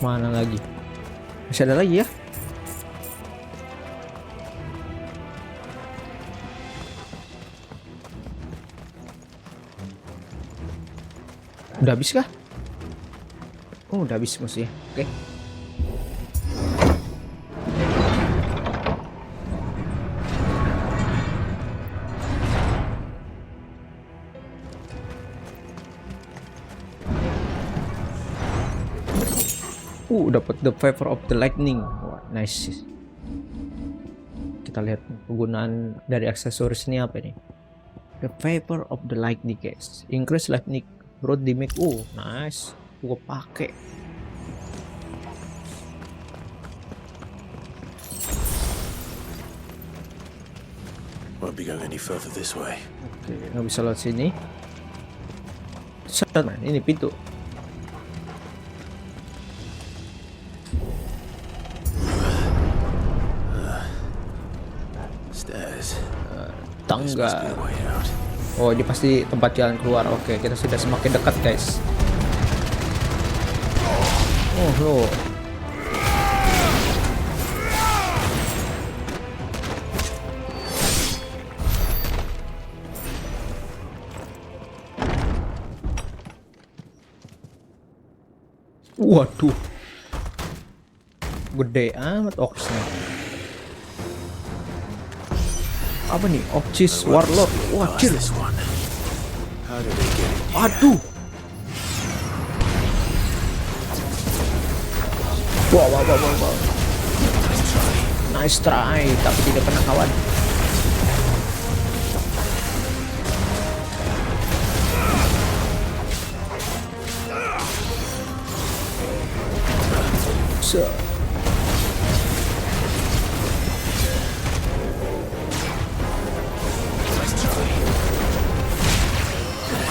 Mana lagi? Masih ada lagi ya? Udah habis kah? Oh, udah habis maksudnya. Oke. Dapat the favor of the lightning. Wah, nice. Kita lihat penggunaan dari aksesoris ini apa nih? The favor of the lightning, guys. Increase lightning road damage. Oh, nice. Gua pakai. Won't be going any further this way. Oke, nggak bisa lewat sini. Sana, ini pintu. Tangga. Oh, ini pasti tempat jalan keluar. Oke, kita sudah semakin dekat, guys. Oh, lo. Waduh. Gede amat oksnya. Apa nih? Oxys Warlord. Wajir. Aduh. Wow. Nice try, tapi tidak pernah kawan.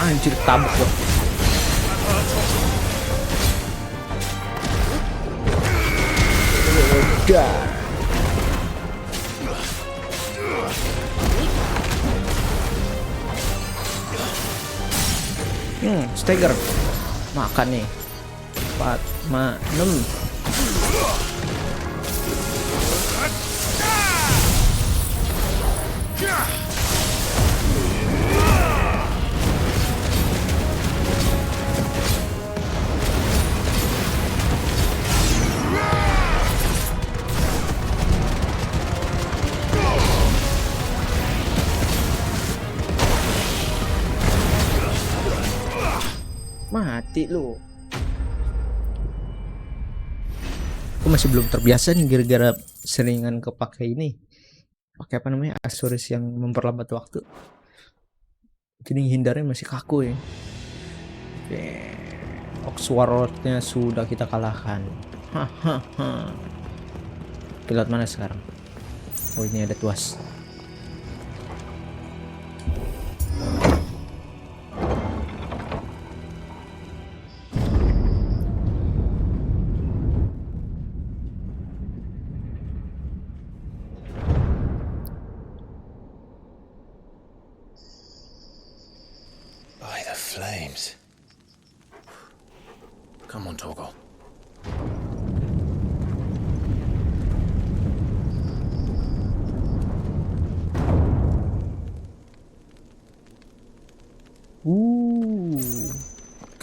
Anjir, tabuk loh. Udah. Stagger. Makan nih. 4, 5, 6. Mati lu. masih belum terbiasa nih gara-gara seringan kepake ini. Pakai apa namanya? Aksesoris yang memperlambat waktu. Jadi hindarnya masih kaku ya. Oke. Oxwarlord-nya sudah kita kalahkan. Hahaha. Pilot mana sekarang? Oh, ini ada tuas. By the flames. Come on, Torgal.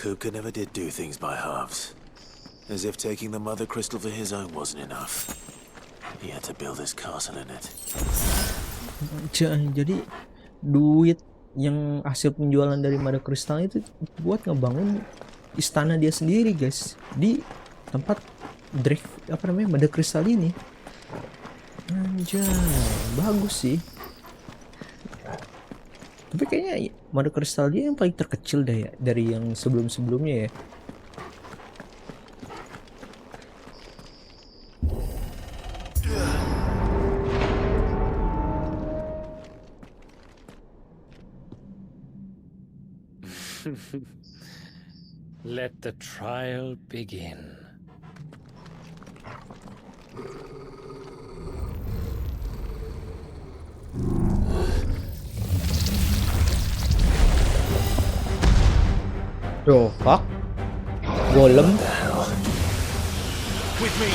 Kupka never did do things by halves. As if taking the mother crystal for his own wasn't enough. He had to build his castle in it. Jadi duit yang hasil penjualan dari mother crystal itu buat ngebangun istana dia sendiri, guys, di tempat mother crystal ini. Anjay, bagus sih. Tapi kayaknya mother crystal dia yang paling terkecil deh ya dari yang sebelum-sebelumnya ya. Let the trial begin. The fuck? Golem. With me,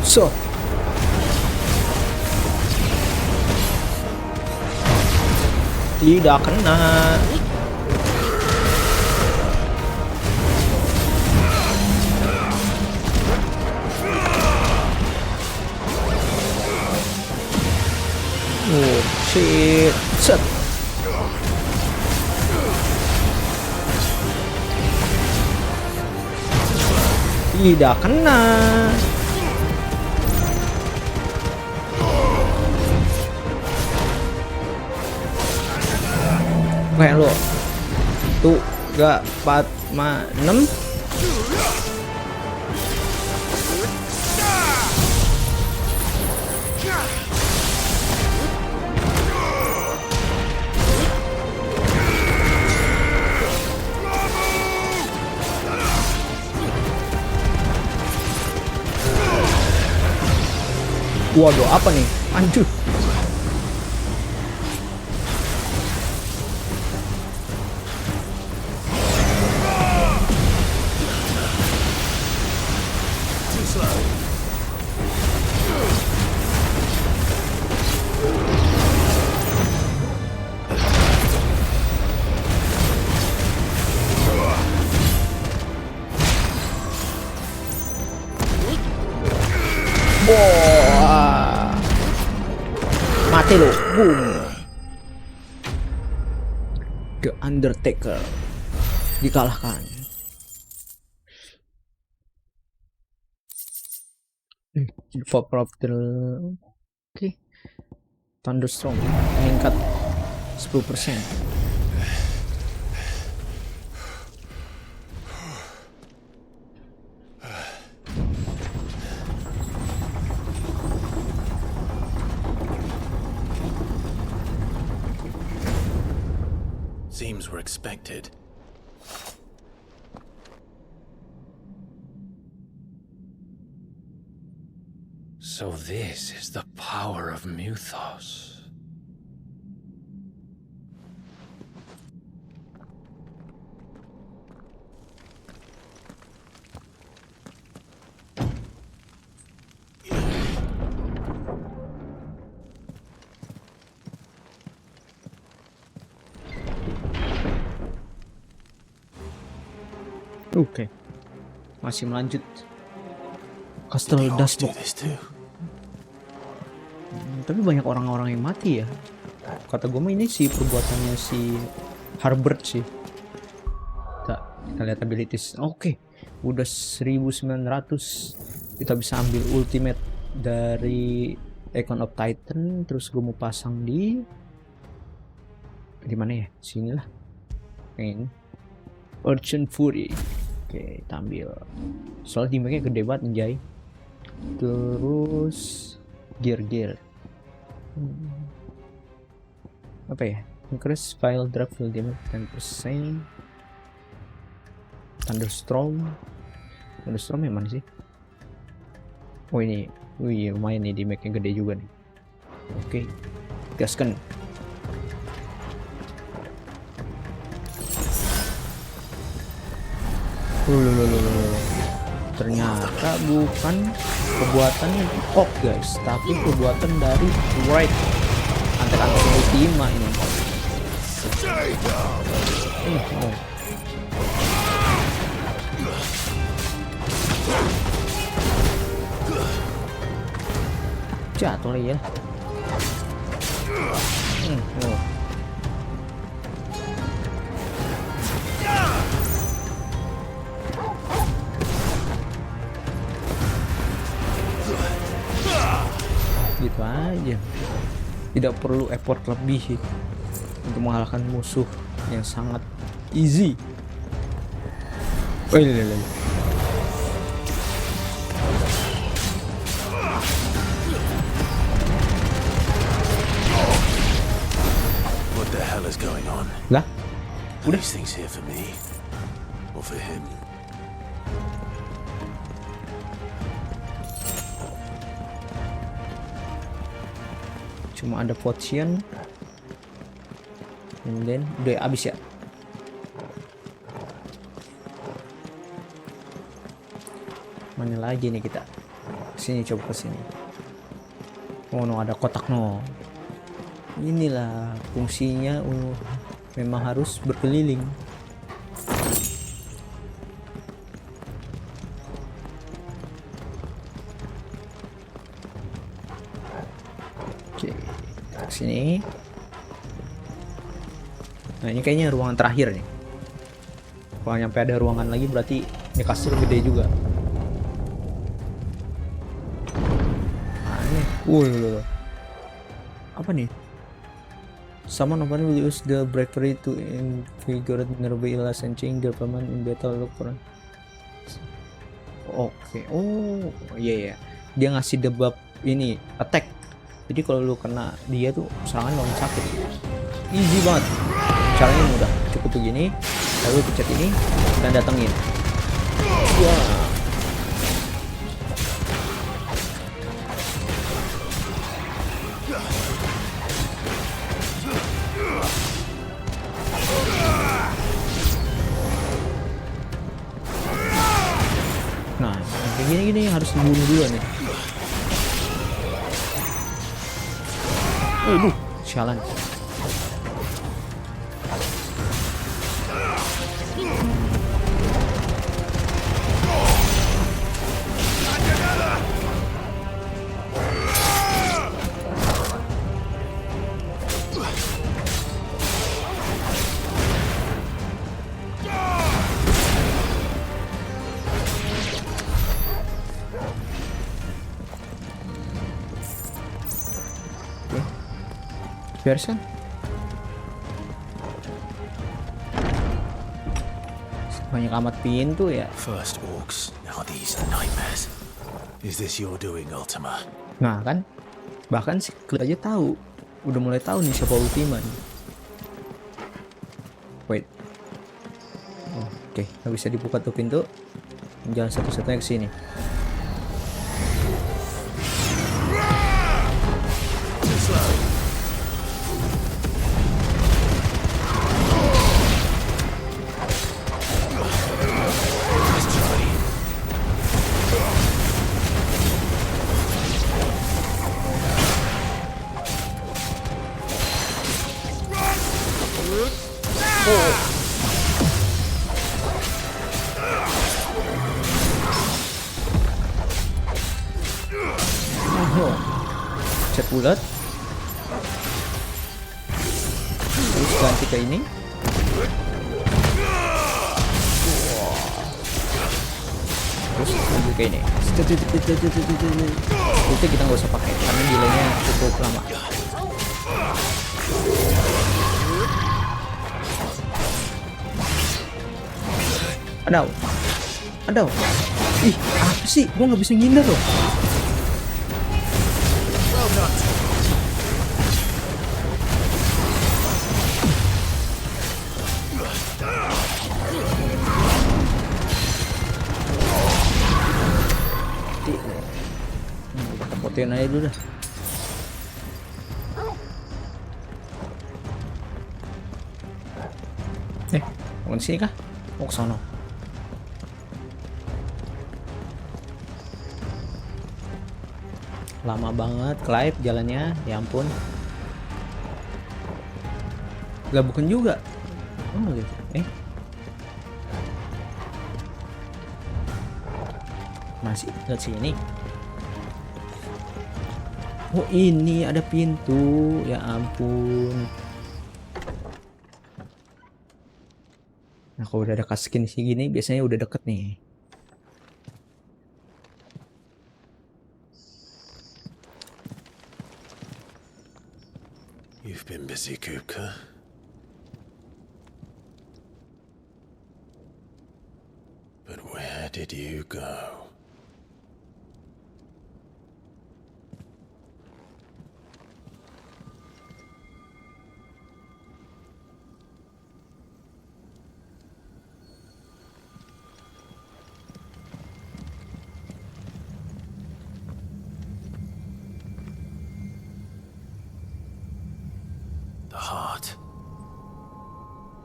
So. Tidak kena. Oh shit. Set. Tidak kena. Kayak lo tuh 3, 4, 5, 6. Waduh, apa nih? Anjir. Wah, mati lo, boom. The Undertaker dikalahkan. Pop oke. Thunderstorm meningkat 10%. Seems were expected. So this is the power of Muthos. Oke. Masih melanjut. Castle Dashboard. Do this too. Tapi banyak orang-orang yang mati ya. kata gue mah ini sih perbuatannya si Harbert sih. Kita lihat abilities. Oke, udah 1900. Kita bisa ambil ultimate dari Icon of Titan. Terus gue mau pasang di mana ya? Sini lah. Ini Urchin Fury. Oke, kita ambil. Soalnya damage-nya gede banget anjay. Terus gear. Apa ya? Increase file drop field damage 10%. Thunderstorm yang mana sih? Oh ini, wih lumayan nih, damage-nya gede juga nih. Oke, gaskan. Ternyata bukan perbuatannya Oak guys, tapi perbuatan dari Blight, antek-antek ultima ini. Jatuh lah ya. Gitu aja, tidak perlu effort lebih untuk mengalahkan musuh yang sangat easy. What the hell is going on? Lah, Are these things here for me or for him? cuma ada potion, and then udah habis ya. Mana lagi nih kita? Sini, coba ke sini. Oh no, ada kotak no. Inilah fungsinya, memang harus berkeliling. Oke, sini. Nah ini kayaknya ruangan terakhir nih. Kalau nyampe ada ruangan lagi berarti ini kasur gede juga. Nah ini, apa nih? Someone will use the bravery to invigorate nearby illness and change their permanent in battle. Look for. Oke, oh iya ya, dia ngasih debuff ini attack. Jadi kalau lu kena dia tuh serangan lawan sakit. Easy banget. Caranya mudah. Cukup begini, lalu pencet ini dan datengin. Wah. Nah, kayak gini-gini harus dibunuh dulu nih. Sialan. Version banyak amat pintu ya. First orcs, now these nightmares. Is this your doing, Ultima? Nah kan, bahkan si Clive aja tahu, udah mulai tahu nih siapa Ultima nih. Wait, oke, nggak bisa dibuka tuh pintu. Jalan satu-satunya ke sini. Cet bulat. terus ganti ke ini. Terus lanjut ke ini. Ulti kita nggak usah pakai karena delaynya cukup lama. Aduh. Ih, apa sih? Gua nggak bisa ngindar loh. Kita potiin aja dulu dah. Mau ke sini kah? Mau ke sono. Lama banget Clive jalannya, ya ampun. Gak bukan juga. Oh gitu. Masih lihat sini. Oh ini ada pintu, ya ampun. Nah kalau udah ada kaskin segini biasanya udah deket nih. You've been busy, Kupka. But where did you go? The heart.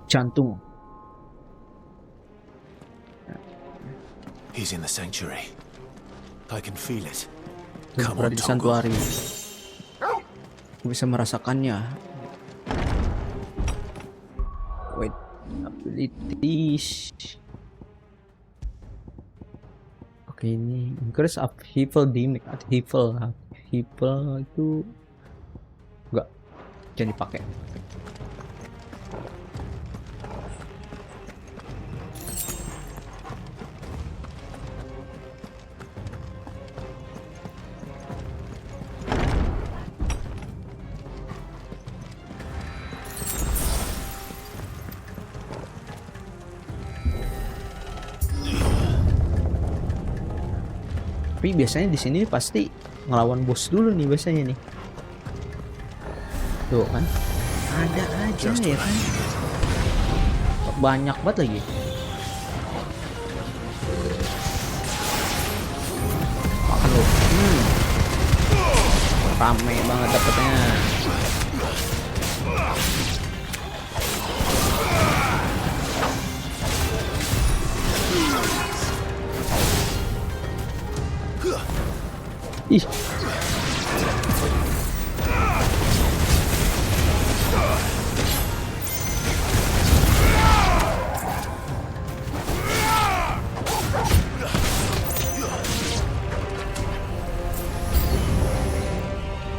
Jantung. He's in the sanctuary. I can feel it. Come on, di santuari. Aku bisa merasakannya. Wait, abilities. Oke, ini increase upheaval damage. Upheaval itu enggak jadi dipakai. Tapi biasanya di sini pasti ngelawan bos dulu nih biasanya nih. Tuh kan. Ada aja ya kan. Banyak banget lagi. Makan lu. Rame banget dapetnya. Ih.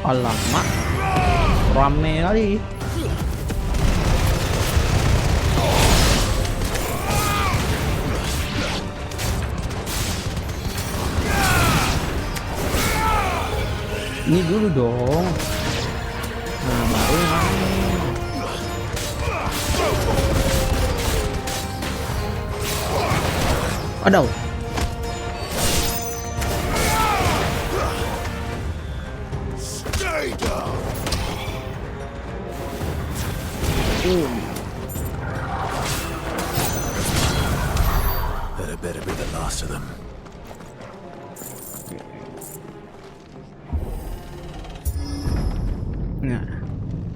Alamak, rame kali. Ini dulu dong. Nah, baru rame. Aduh. That better be the last of them. Nah,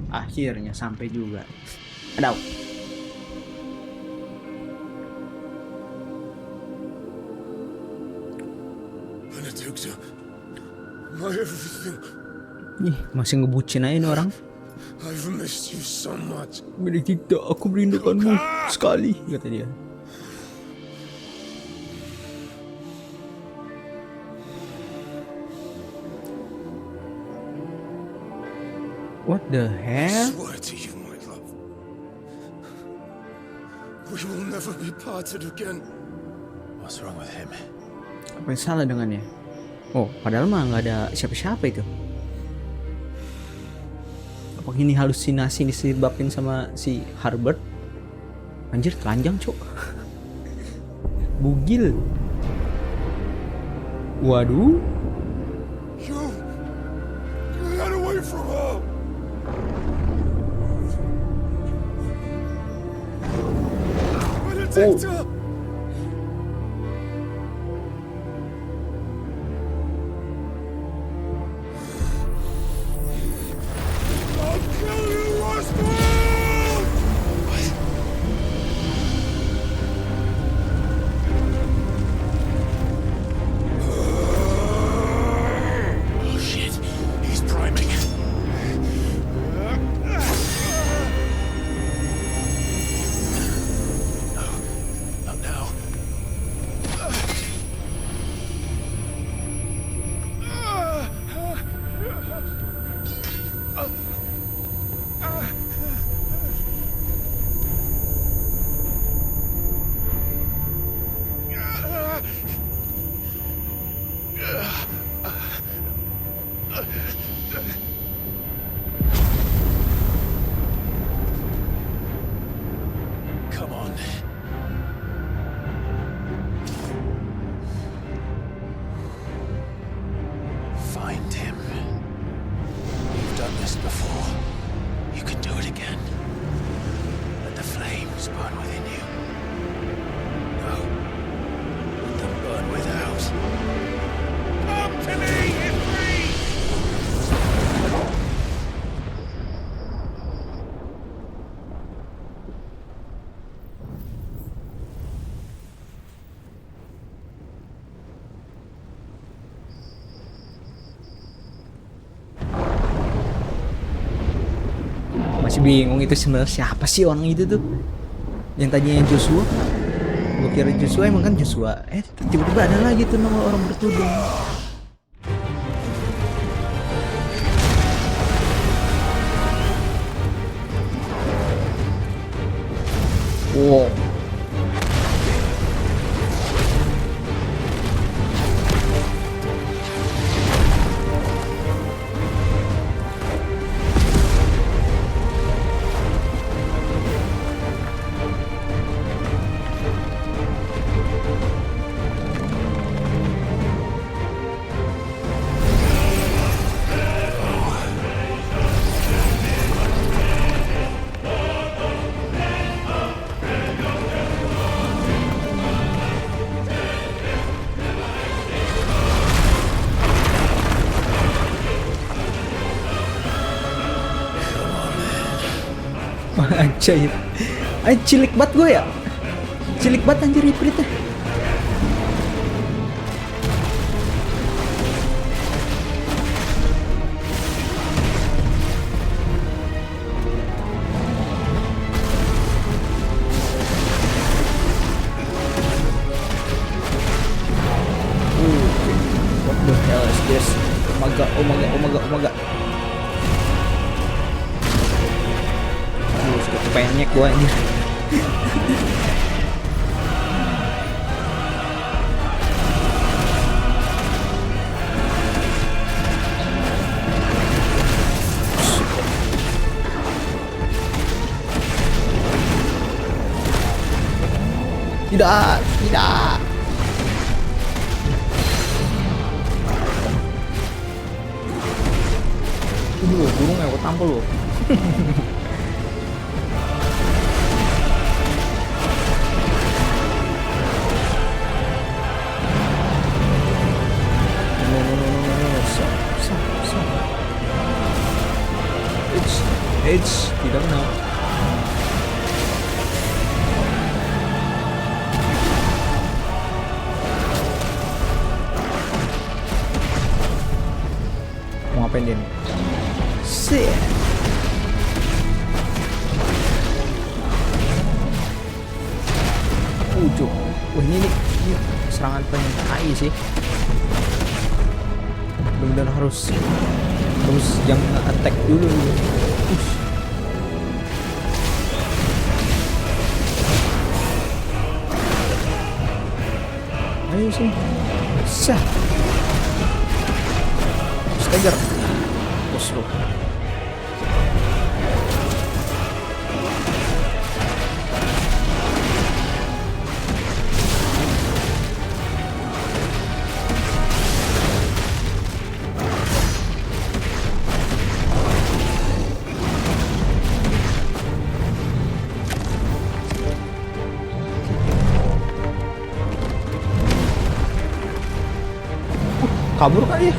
akhirnya sampai juga. Aduh. Benedicta, my everything. Nih, masih ngebucin aja nih orang. I've missed you so much. Benedicta, aku merindukanmu sekali, kata dia. What the hell? I swear to you, my love, We will never be parted again. What's wrong with him? Apa yang salah dengannya? Oh, padahal mah nggak ada siapa-siapa itu. Apa ini halusinasi disebabkan sama si Harbert? Anjir, telanjang cok. Bugil. Waduh. You get away from her. Benedicta. I'll kill you, Rosfield! Oh shit, he's priming. Not now. Come on. Find him. You've done this before. You can do it again. Let the flames burn within you. No. Let them burn without. Come to me, Ifri! Masih bingung itu sebenarnya siapa sih orang itu tuh? Yang tadinya Joshua. Gue kira Joshua, emang kan Joshua. Tiba-tiba ada lagi tuh nama orang bertudung. Wow. Anjir. Cilik banget gue ya. Cilik banget anjir Ifritnya. What the hell is this? Oh my god, oh my god, oh my god, oh my god. Penyek gue anjir. Tidak, tidak. Burungnya gue tampol loh. Tidak benar. Mau ngapain dia nih? Shit. Ujung. Wah ini serangan pentai sih. Benar-benar harus jangan attack dulu. sini. Sah. Stagger. Bos lu. Kabur kali ya?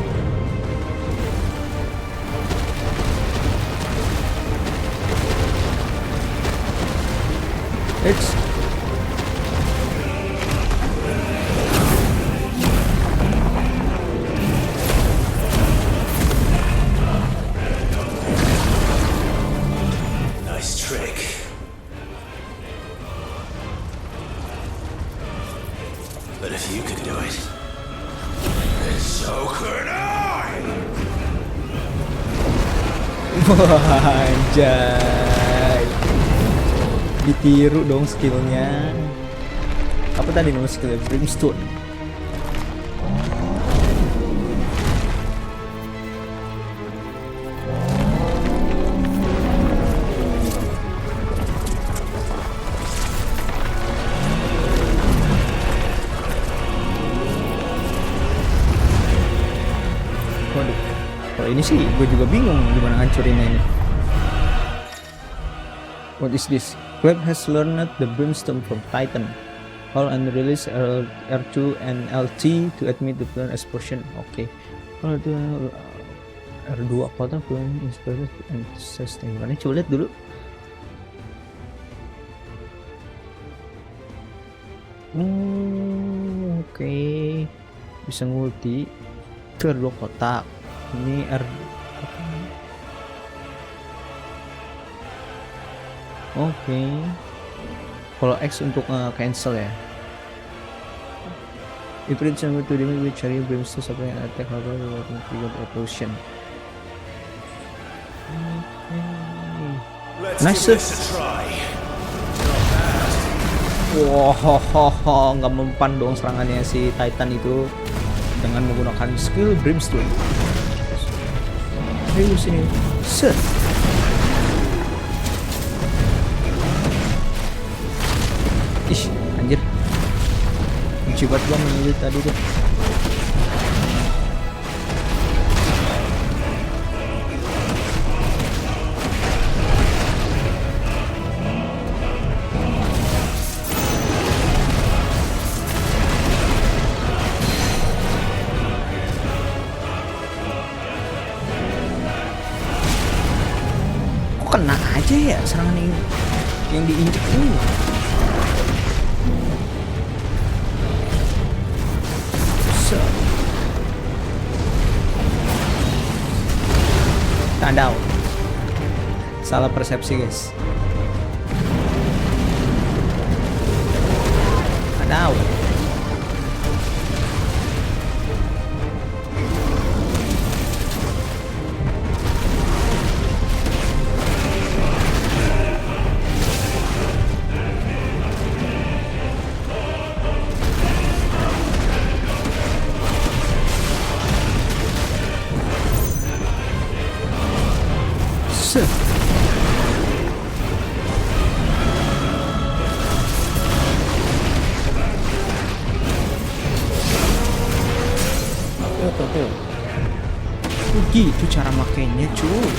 It's Nice trick. But if you could do it, then so could I! Wah, anjay. Ditiru dong skillnya. Apa tadi nama skillnya? Brimstone. Waduh, kalau ini sih gue juga bingung gimana hancurinnya ini. What is this? Clive has learned the brimstone from Titan. All and release R2 and LT to admit the plan explosion. Oke. Kalau itu R2 apa tuh? Plan inspired and sustain. Mana coba lihat dulu. Oke. Bisa ngulti ke 2 kotak. Ini R Oke. Kalau X untuk cancel ya. If it's to damage with cherry brimstone supply attack level with trigger propulsion. Nice. Wow, nggak mempan dong serangannya si Titan itu dengan menggunakan skill brimstone. Ayo sini. Set. Ih, anjir. Kunci buat gua menyulit tadi tuh. Kok kena aja ya serangan yang diinjek ini? Tandau. Salah persepsi guys. Tandau. Gitu cara makainya cuy.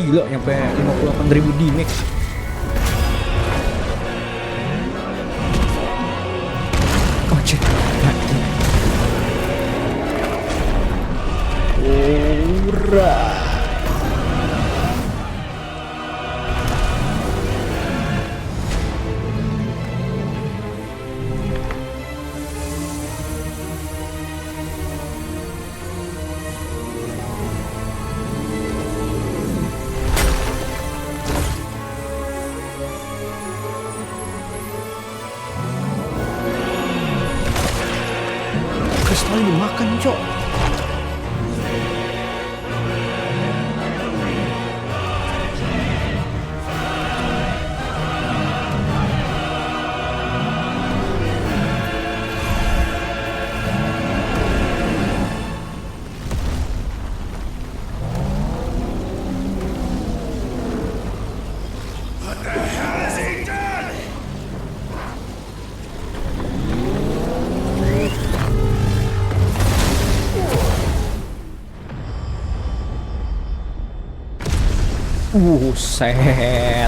Gila nyampe 58.000 damage. Kocak. Ura. Kristal dimakan, cok. Buset.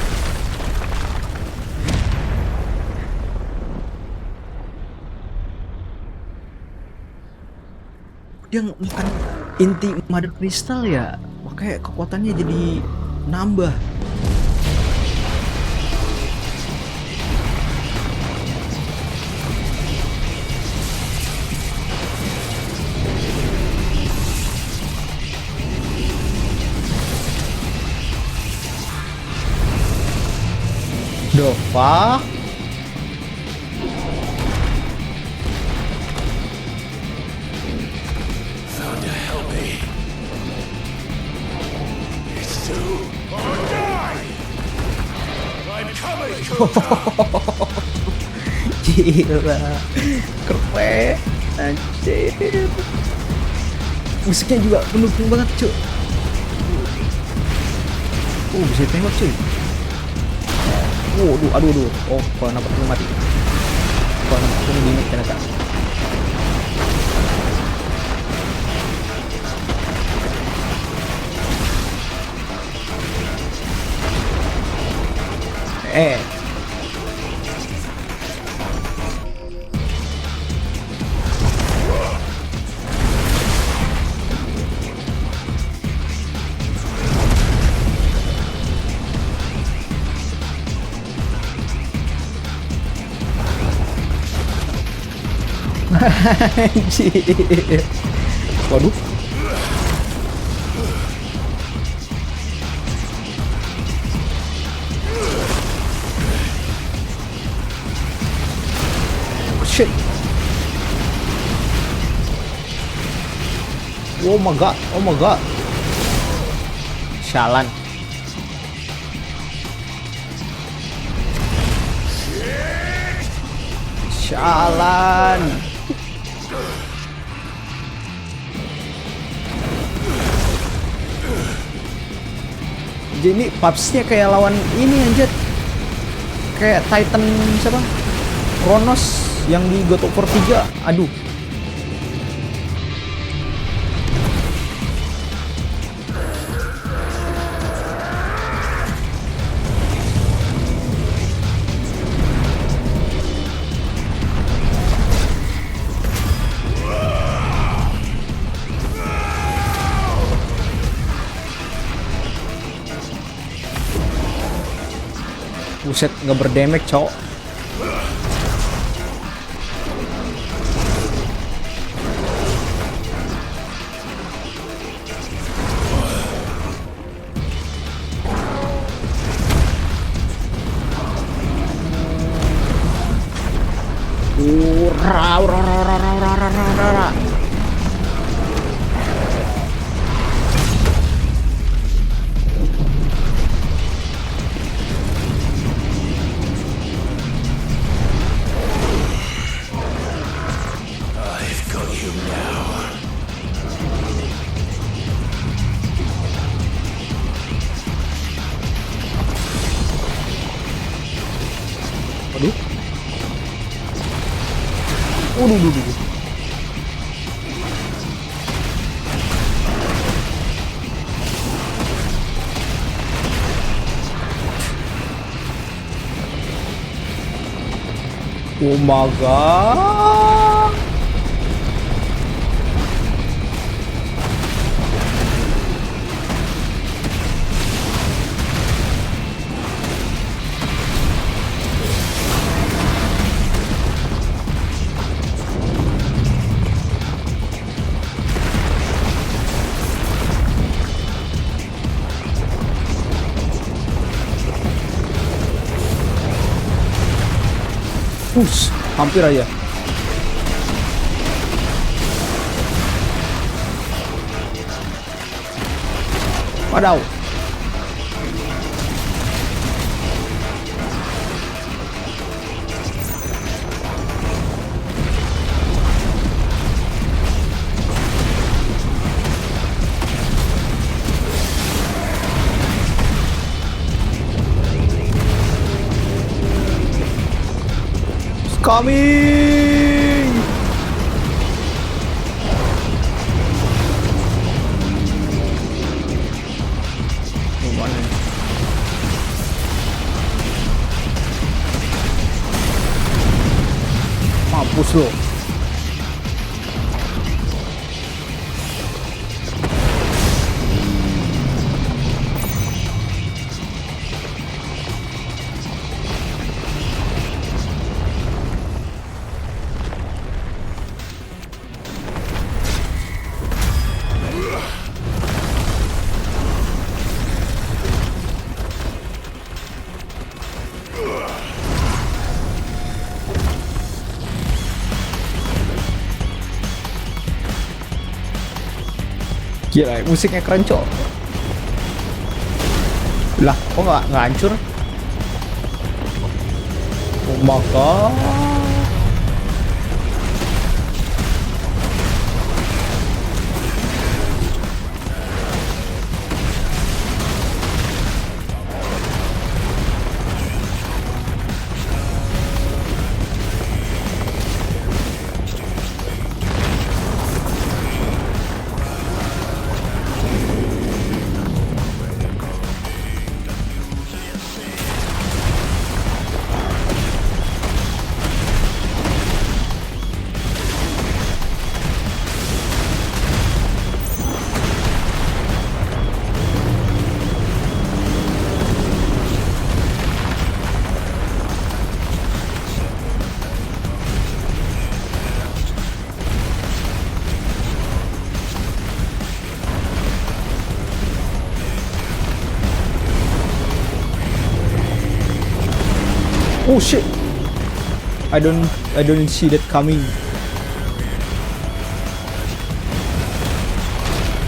Dia makan inti mother crystal ya, makanya kekuatannya jadi nambah. The fuck? Found to help me. It's too or die. I'm coming, Gila, keren, anjir. Musiknya juga mendukung banget, cuy. Bisa tembak, cuy. Aduh. Oh, kalau nampak ini mati. Kalau nampak ini limit ternyata. Anjir. Waduh. Shit. Oh my god. Sialan. Jadi papsnya kayak lawan ini anjir. Kayak Titan siapa? Kronos yang di God of War 3. Aduh. Buset, nggak berdamage, cowok. Aduh. Oh my god. Hampir aja. Wadaw. Coming. Mana? Mampus lo. Gila, musiknya keren cok. Lah, kok nggak hancur? Oh my god. Oh shit! I don't see that coming.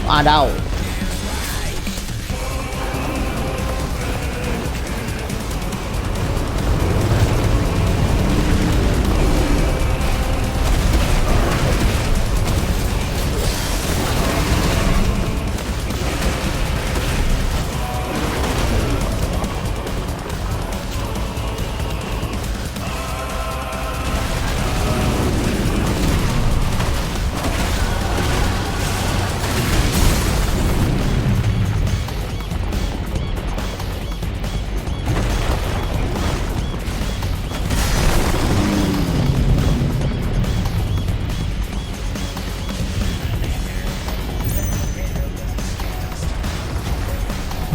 Adaw.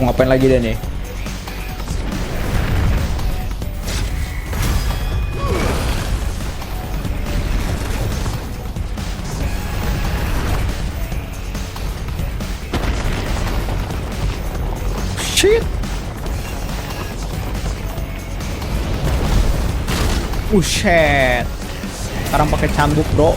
Mau ngapain lagi deh nih? Shit. Shit. Sekarang pakai cambuk, bro.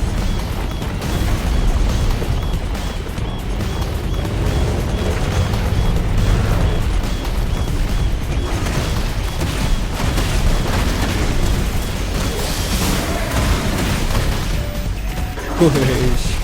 Push.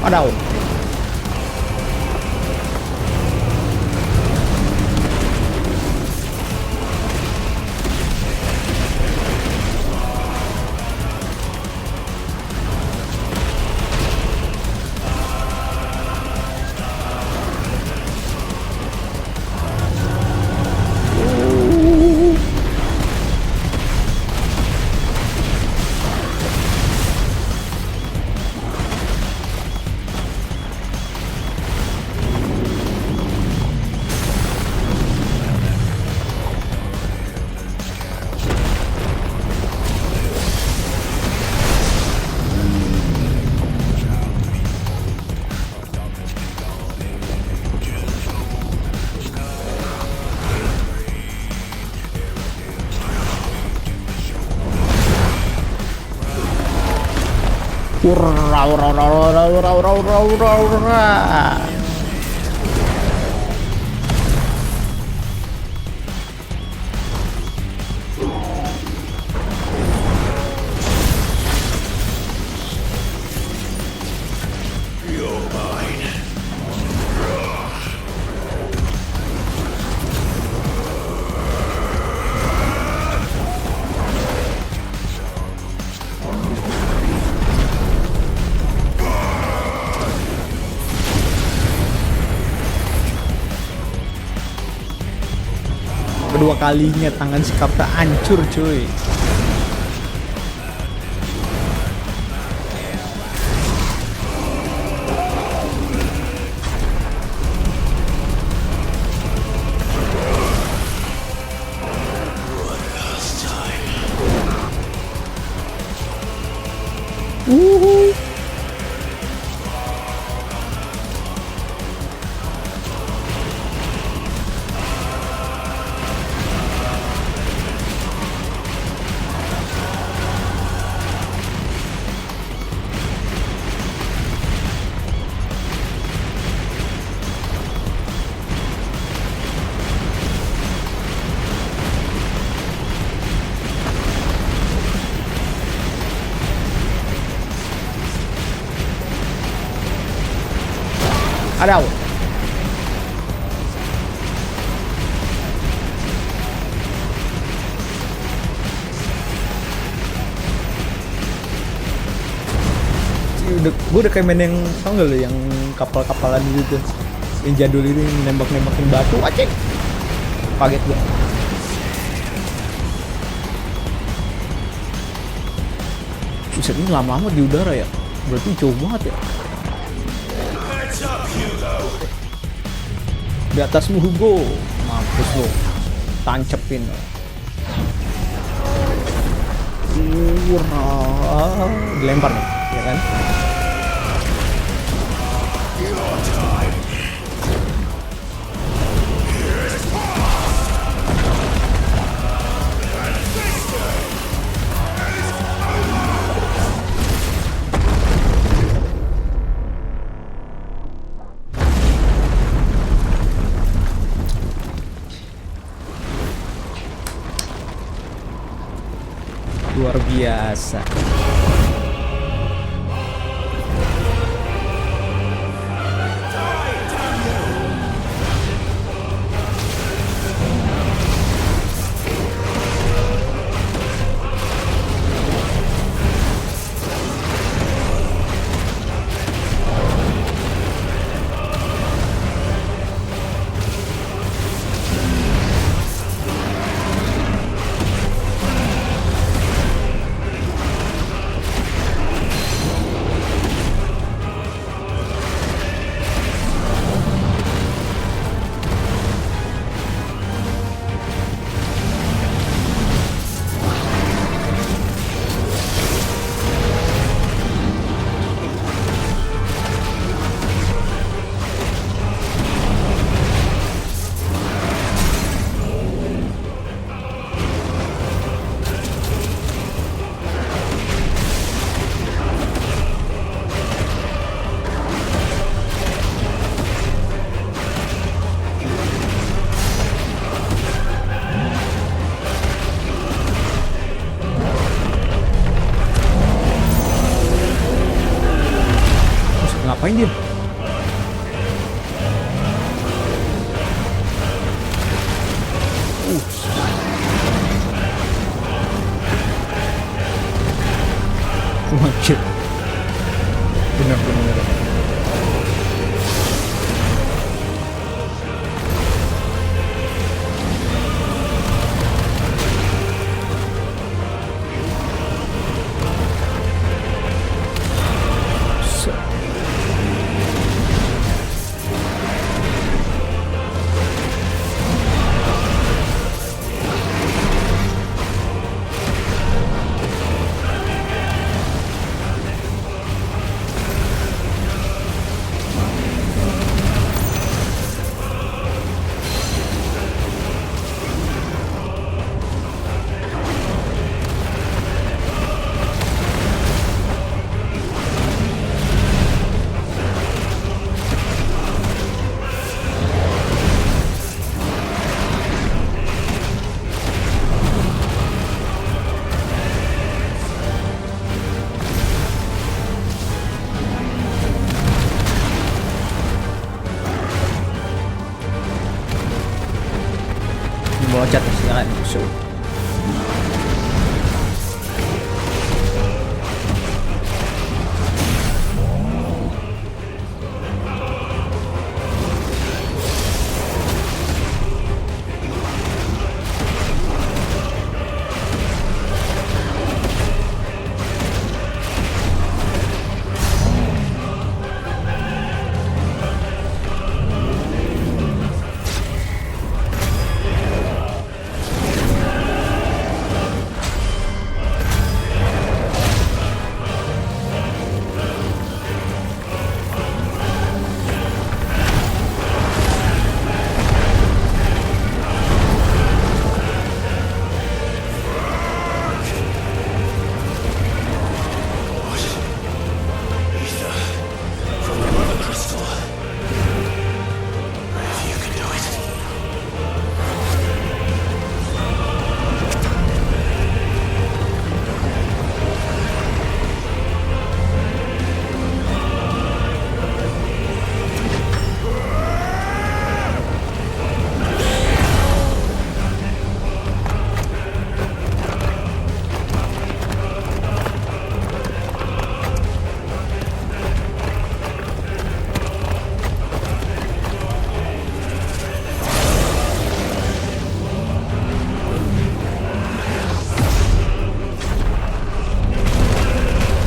Wadaw. kedua kalinya tangan si Kapta hancur cuy. Ada. Gue udah kayak main yang tau gak lo yang kapal-kapalan gitu, yang jadul itu, yang nembak-nembakin batu, acek. Kaget gue. Buset, ini lama-lama di udara ya, berarti jauh banget ya. Di atasmu Hugo, mampus lo, tancepin. Dilempar nih, ya kan? Luar biasa. Ngapain dia? Macet. Benar-benar.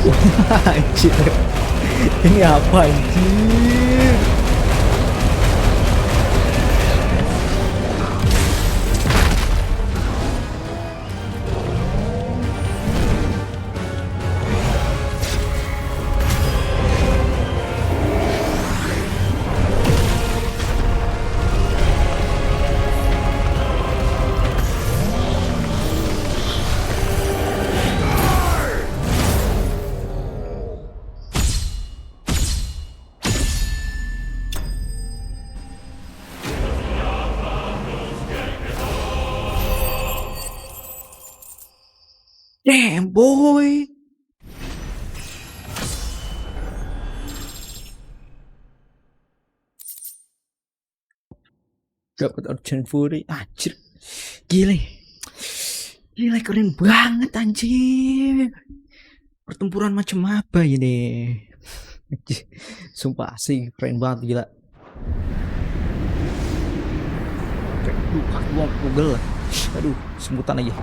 Anjir. Ini apa anjir? Damn boy. Dapat Urgent Fury. Anjir. Gile. Gile keren banget anjir. Pertempuran macam apa ini? Sumpah sih keren banget gila. Aduh, Google. Aduh, semutan aja.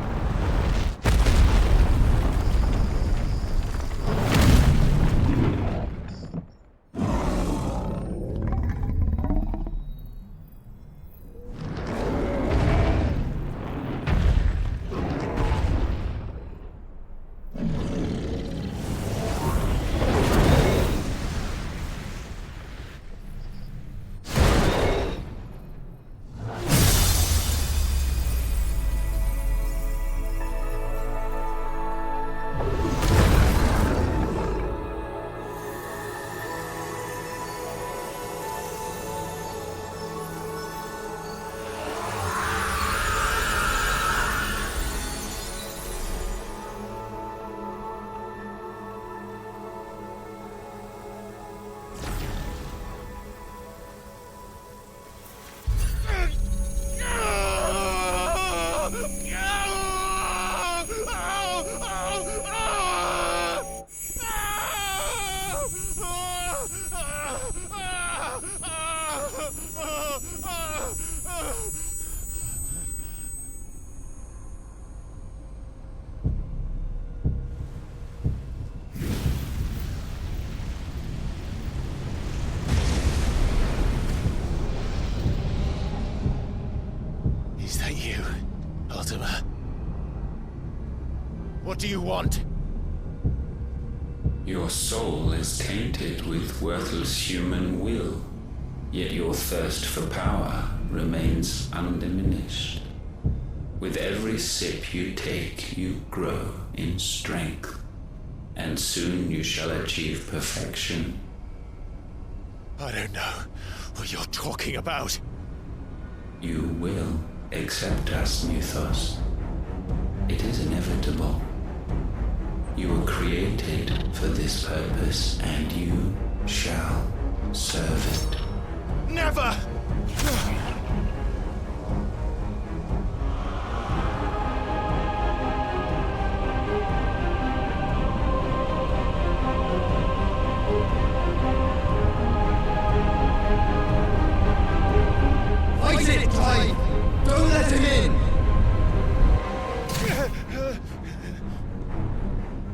Is that you, Ultima? What do you want? Your soul is tainted with worthless human will, yet your thirst for power remains undiminished. With every sip you take, you grow in strength, and soon you shall achieve perfection. I don't know what you're talking about. You will accept us, Mythos. It is inevitable. You were created for this purpose, and you shall serve it. Never! Fight it, Clive! Don't let him in!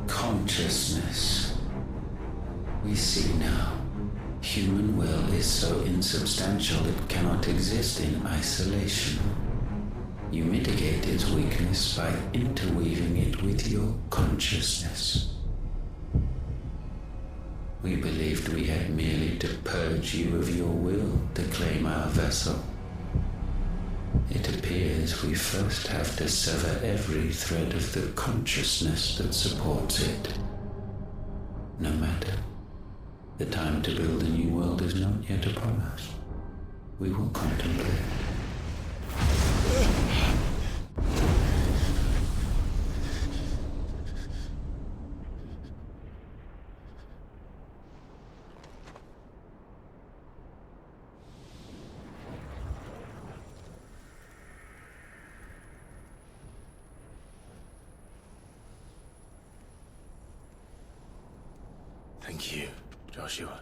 Consciousness. We see now. Human will is so insubstantial it cannot exist in isolation. You mitigate its weakness by interweaving it with your consciousness. We believed we had merely to purge you of your will to claim our vessel. It appears we first have to sever every thread of the consciousness that supports it. No matter. The time to build a new world is not yet upon us. We will contemplate. Thank you, Joshua.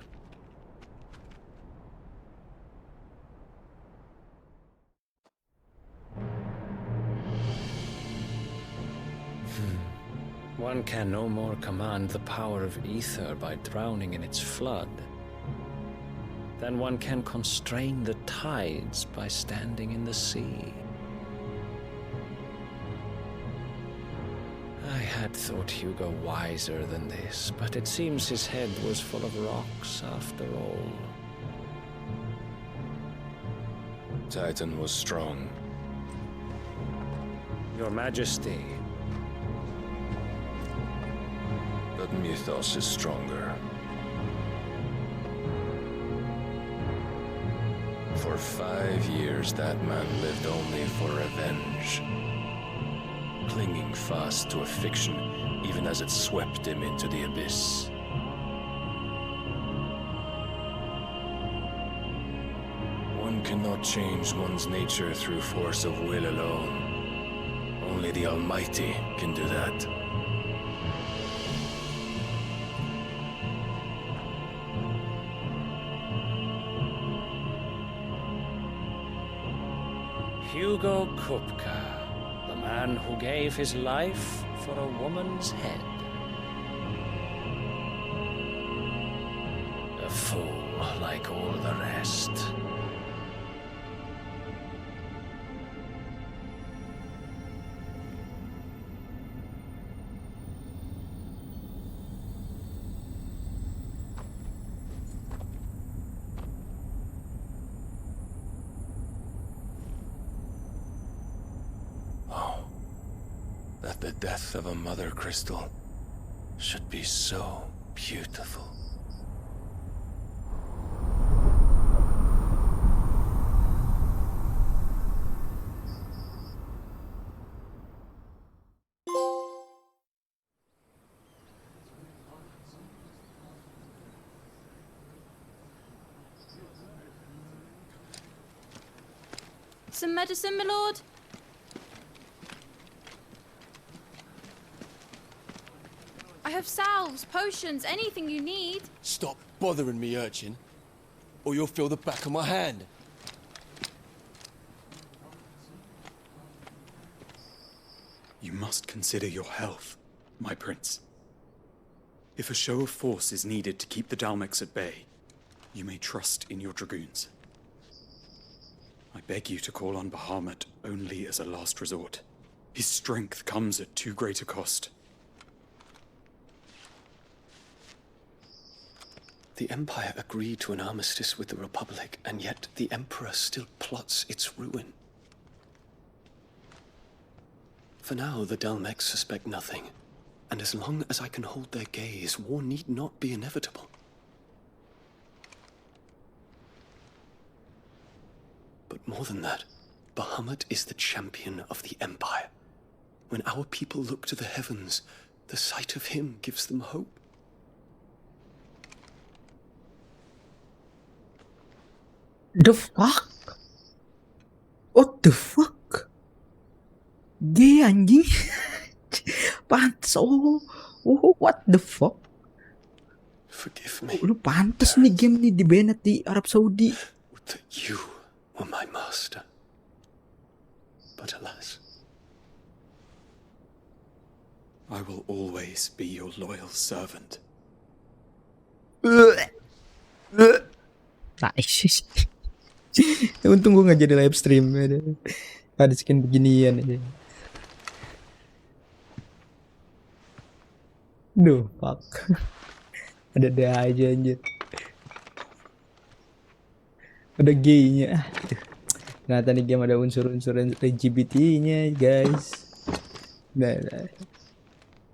One one can no more command the power of ether by drowning in its flood than one can constrain the tides by standing in the sea. I had thought Hugo wiser than this, but it seems his head was full of rocks after all. Titan was strong. Your Majesty. But Mythos is stronger. For 5 years, that man lived only for revenge. Clinging fast to a fiction, even as it swept him into the abyss. One cannot change one's nature through force of will alone. Only the Almighty can do that. Hugo Kupka, the man who gave his life for a woman's head. A fool like all the rest. That the death of a mother crystal should be so beautiful. Some medicine, my lord? I have salves, potions, anything you need. Stop bothering me, urchin, or you'll feel the back of my hand. You must consider your health, my prince. If a show of force is needed to keep the Dalmex at bay, you may trust in your dragoons. I beg you to call on Bahamut only as a last resort. His strength comes at too great a cost. The Empire agreed to an armistice with the Republic, and yet the Emperor still plots its ruin. For now, the Dalmex suspect nothing, and as long as I can hold their gaze, war need not be inevitable. But more than that, Bahamut is the champion of the Empire. When our people look to the heavens, the sight of him gives them hope. The fuck? What the fuck? Gay anjing. Pantes. Oh, what the fuck? Forgive me. Lu pantes nih game nih di-banned di Arab Saudi. That you were my master. But alas. I will always be your loyal servant. Nice. Untung gue gak jadi live stream. Ada skin beginian aja. Duh, fuck. Ada aja anjir. Ada gay-nya. Ternyata nih game ada unsur-unsur LGBT-nya, guys. Nah.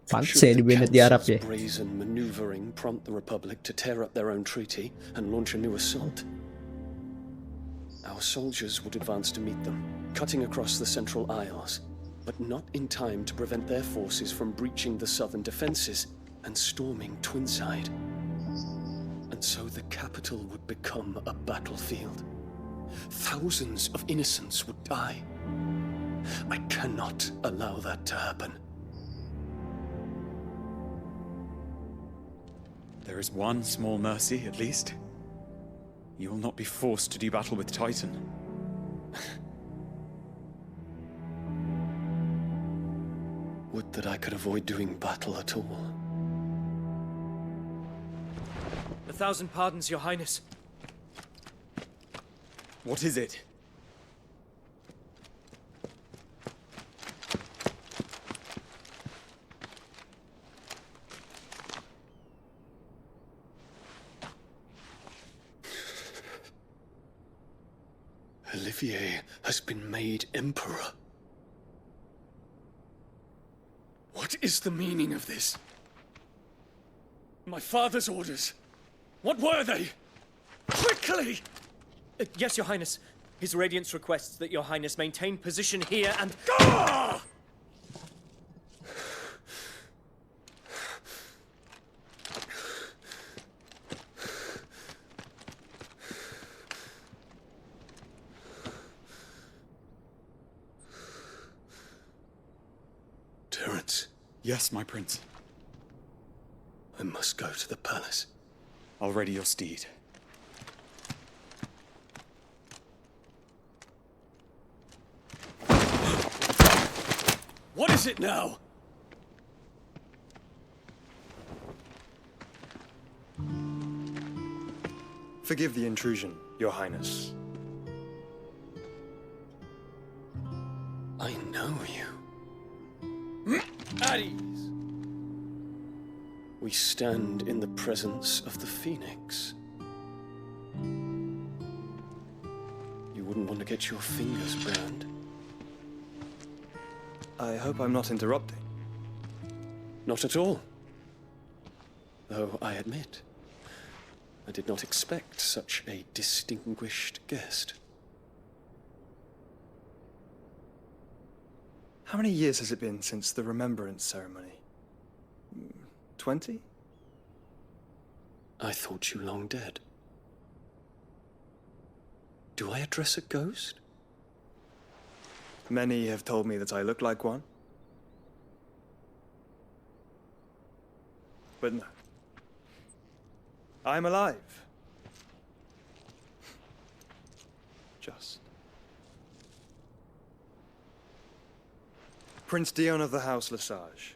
Pantes ya di-banned di Arab ya. Brazen maneuvering prompt the Republic to tear up their own treaty and launch a new assault. Our soldiers would advance to meet them, cutting across the Central Isles, but not in time to prevent their forces from breaching the southern defenses and storming Twinside. And so the capital would become a battlefield. Thousands of innocents would die. I cannot allow that to happen. There is one small mercy, at least. You will not be forced to do battle with Titan. Would that I could avoid doing battle at all. 1,000 pardons, Your Highness. What is it? Olivier has been made emperor. What is the meaning of this? My father's orders. What were they? Quickly! Yes, Your Highness. His Radiance requests that Your Highness maintain position here and... Ah! Terence. Yes, my prince. I must go to the palace. I'll ready your steed. What is it now? Forgive the intrusion, Your Highness. I know you. At ease. We stand in the presence of the Phoenix. You wouldn't want to get your fingers burned. I hope I'm not interrupting. Not at all. Though I admit, I did not expect such a distinguished guest. How many years has it been since the remembrance ceremony? 20? I thought you long dead. Do I address a ghost? Many have told me that I look like one. But no. I'm alive. Just. Prince Dion of the House Lesage,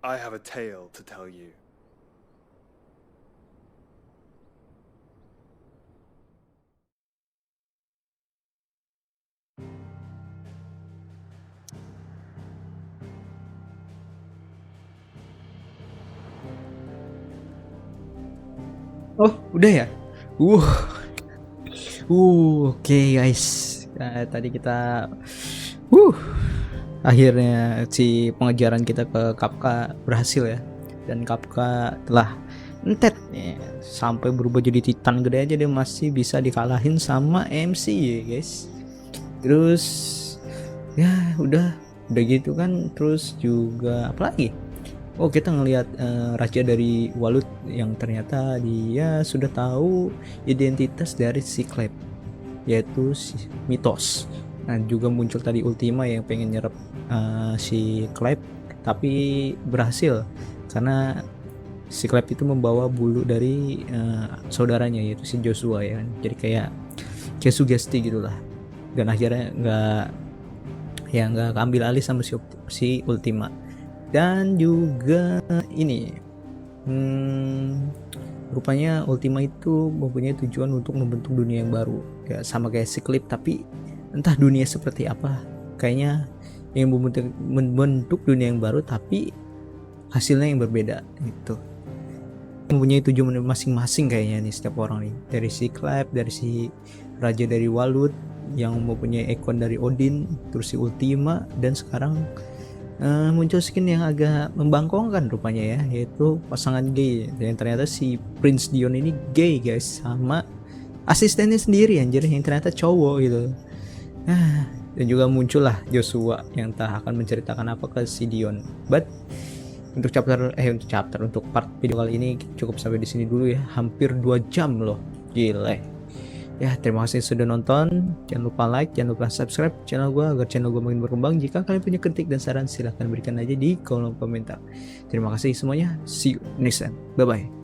I have a tale to tell you. Oh, udah ya? Oke, guys. Tadi kita akhirnya si pengejaran kita ke Kafka berhasil ya. Dan Kafka telah entet ya, sampai berubah jadi Titan gede aja dia masih bisa dikalahin sama MC ya, guys. Terus ya udah gitu kan. Terus juga apa lagi? Oh, kita ngelihat raja dari Walut yang ternyata dia sudah tahu identitas dari si Clive, yaitu si Mitos. Nah, juga muncul tadi Ultima yang pengen nyerap si Clive, tapi berhasil karena si Clive itu membawa bulu dari saudaranya yaitu si Joshua ya kan. Jadi kayak sugesti gitulah. Dan akhirnya nggak keambil alih sama si Ultima. Dan juga ini rupanya Ultima itu mempunyai tujuan untuk membentuk dunia yang baru ya, sama kayak si Clive, tapi entah dunia seperti apa. Kayaknya yang membentuk dunia yang baru tapi hasilnya yang berbeda gitu. Mempunyai tujuan masing-masing kayaknya nih setiap orang nih, dari si Clive, dari si raja dari Walut yang mempunyai ikon dari Odin, terus si Ultima, dan sekarang muncul skin yang agak membangkongkan rupanya ya, yaitu pasangan gay. Dan ternyata si Prince Dion ini gay guys, sama asistennya sendiri anjir yang ternyata cowok gitu. Dan juga muncullah Joshua yang tak akan menceritakan apa ke si Dion. But untuk part video kali ini cukup sampai di sini dulu ya. Hampir 2 jam loh, gile. Ya, terima kasih sudah nonton. Jangan lupa like, jangan lupa subscribe channel gue agar channel gue makin berkembang. Jika kalian punya kritik dan saran silahkan berikan aja di kolom komentar. Terima kasih semuanya. See you next time. Bye bye.